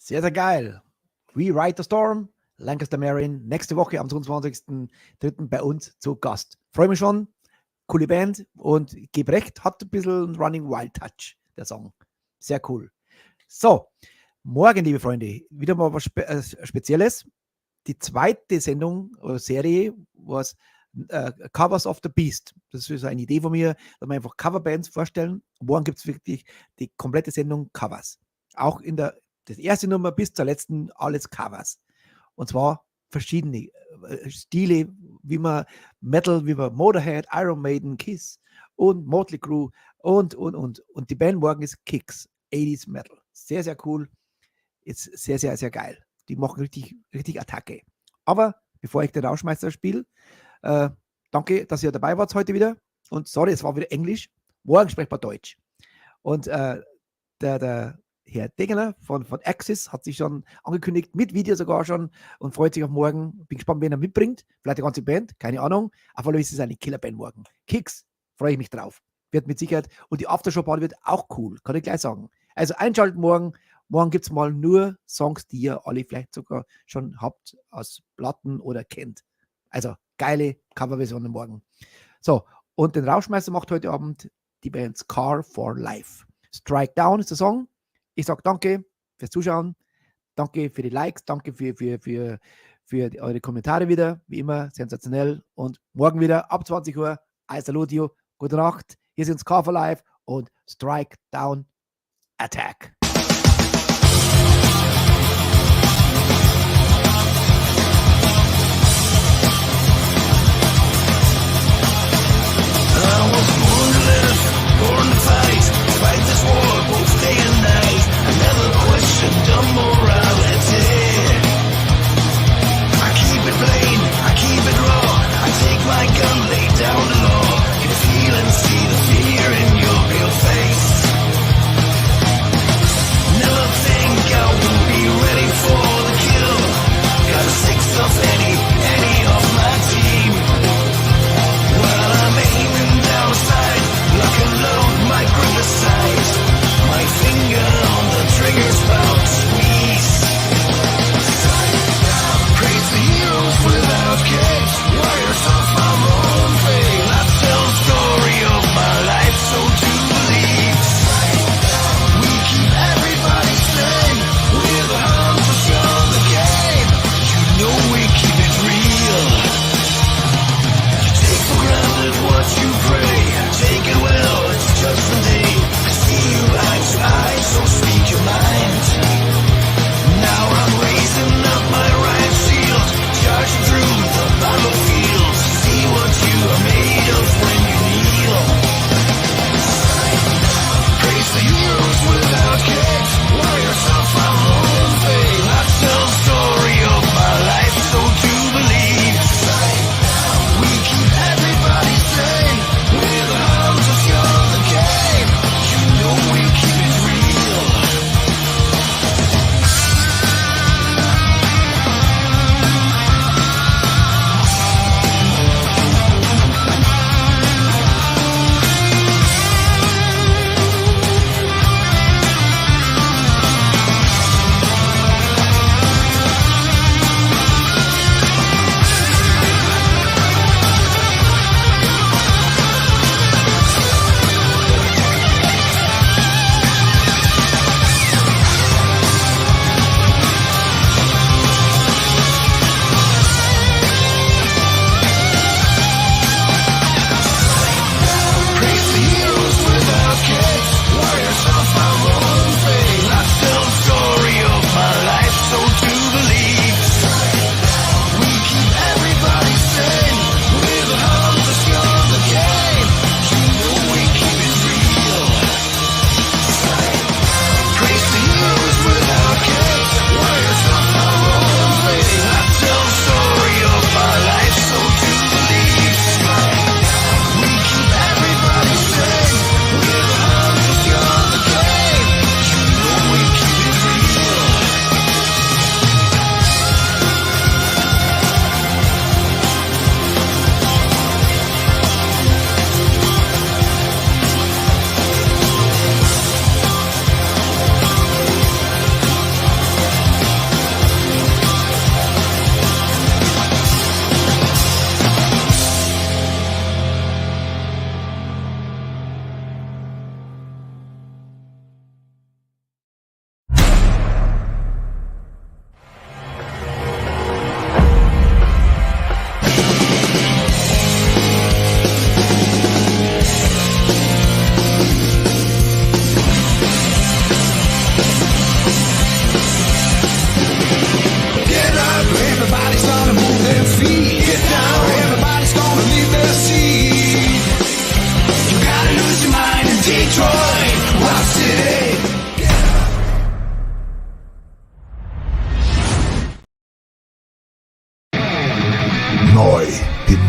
B: Sehr, sehr geil. We Ride the Storm, Lancaster Marin, nächste Woche am 22.03. bei uns zu Gast. Freue mich schon. Coole Band und gebe recht, hat ein bisschen Running Wild Touch, der Song. Sehr cool. So, morgen, liebe Freunde, wieder mal was Spezielles. Die zweite Sendung oder Serie war Covers of the Beast. Das ist eine Idee von mir, dass wir einfach Coverbands vorstellen. Morgen gibt es wirklich die komplette Sendung Covers. Auch in das erste Nummer bis zur letzten alles Covers. Und zwar verschiedene Stile, wie man Metal, wie man Motorhead, Iron Maiden, Kiss und Motley Crue und. Und die Band morgen ist Kicks, 80s Metal. Sehr, sehr cool. Ist sehr, sehr, sehr geil. Die machen richtig, richtig Attacke. Aber bevor ich den rausschmeiße, das Spiel, danke, dass ihr dabei wart heute wieder. und sorry, es war wieder Englisch, morgen sprechen wir Deutsch. Und der Herr Degener von Axis hat sich schon angekündigt, mit Video sogar schon, und freut sich auf morgen. Bin gespannt, wen er mitbringt. Vielleicht die ganze Band, keine Ahnung. Auf jeden Fall ist es eine Killerband morgen. Kicks, freue ich mich drauf. Wird mit Sicherheit. Und die Aftershow-Party wird auch cool, kann ich gleich sagen. Also einschalten morgen. Morgen gibt es mal nur Songs, die ihr alle vielleicht sogar schon habt aus Platten oder kennt. Also geile Coverversionen morgen. So, und den Rauschmeister macht heute Abend die Band Scar for Life. Strike Down ist der Song. Ich sage danke fürs Zuschauen. Danke für die Likes. Danke für eure Kommentare wieder. Wie immer, sensationell. Und morgen wieder ab 20 Uhr. I salute you. Gute Nacht. Hier sind Scar for Life und Strike Down Attack.
A: Born to fight this war both day and night. I never questioned the morality. I keep it plain, I keep it raw. I take my gun, lay down the law. You feel and see the fear in your real face.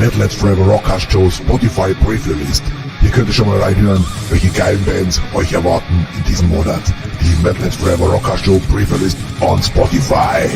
F: METALHEADS FOREVER Rockcast Show Spotify Preview-List. Hier könnt ihr schon mal reinhören, welche geilen Bands euch erwarten in diesem Monat. Die METALHEADS FOREVER Rockcast Show Preview-List on Spotify.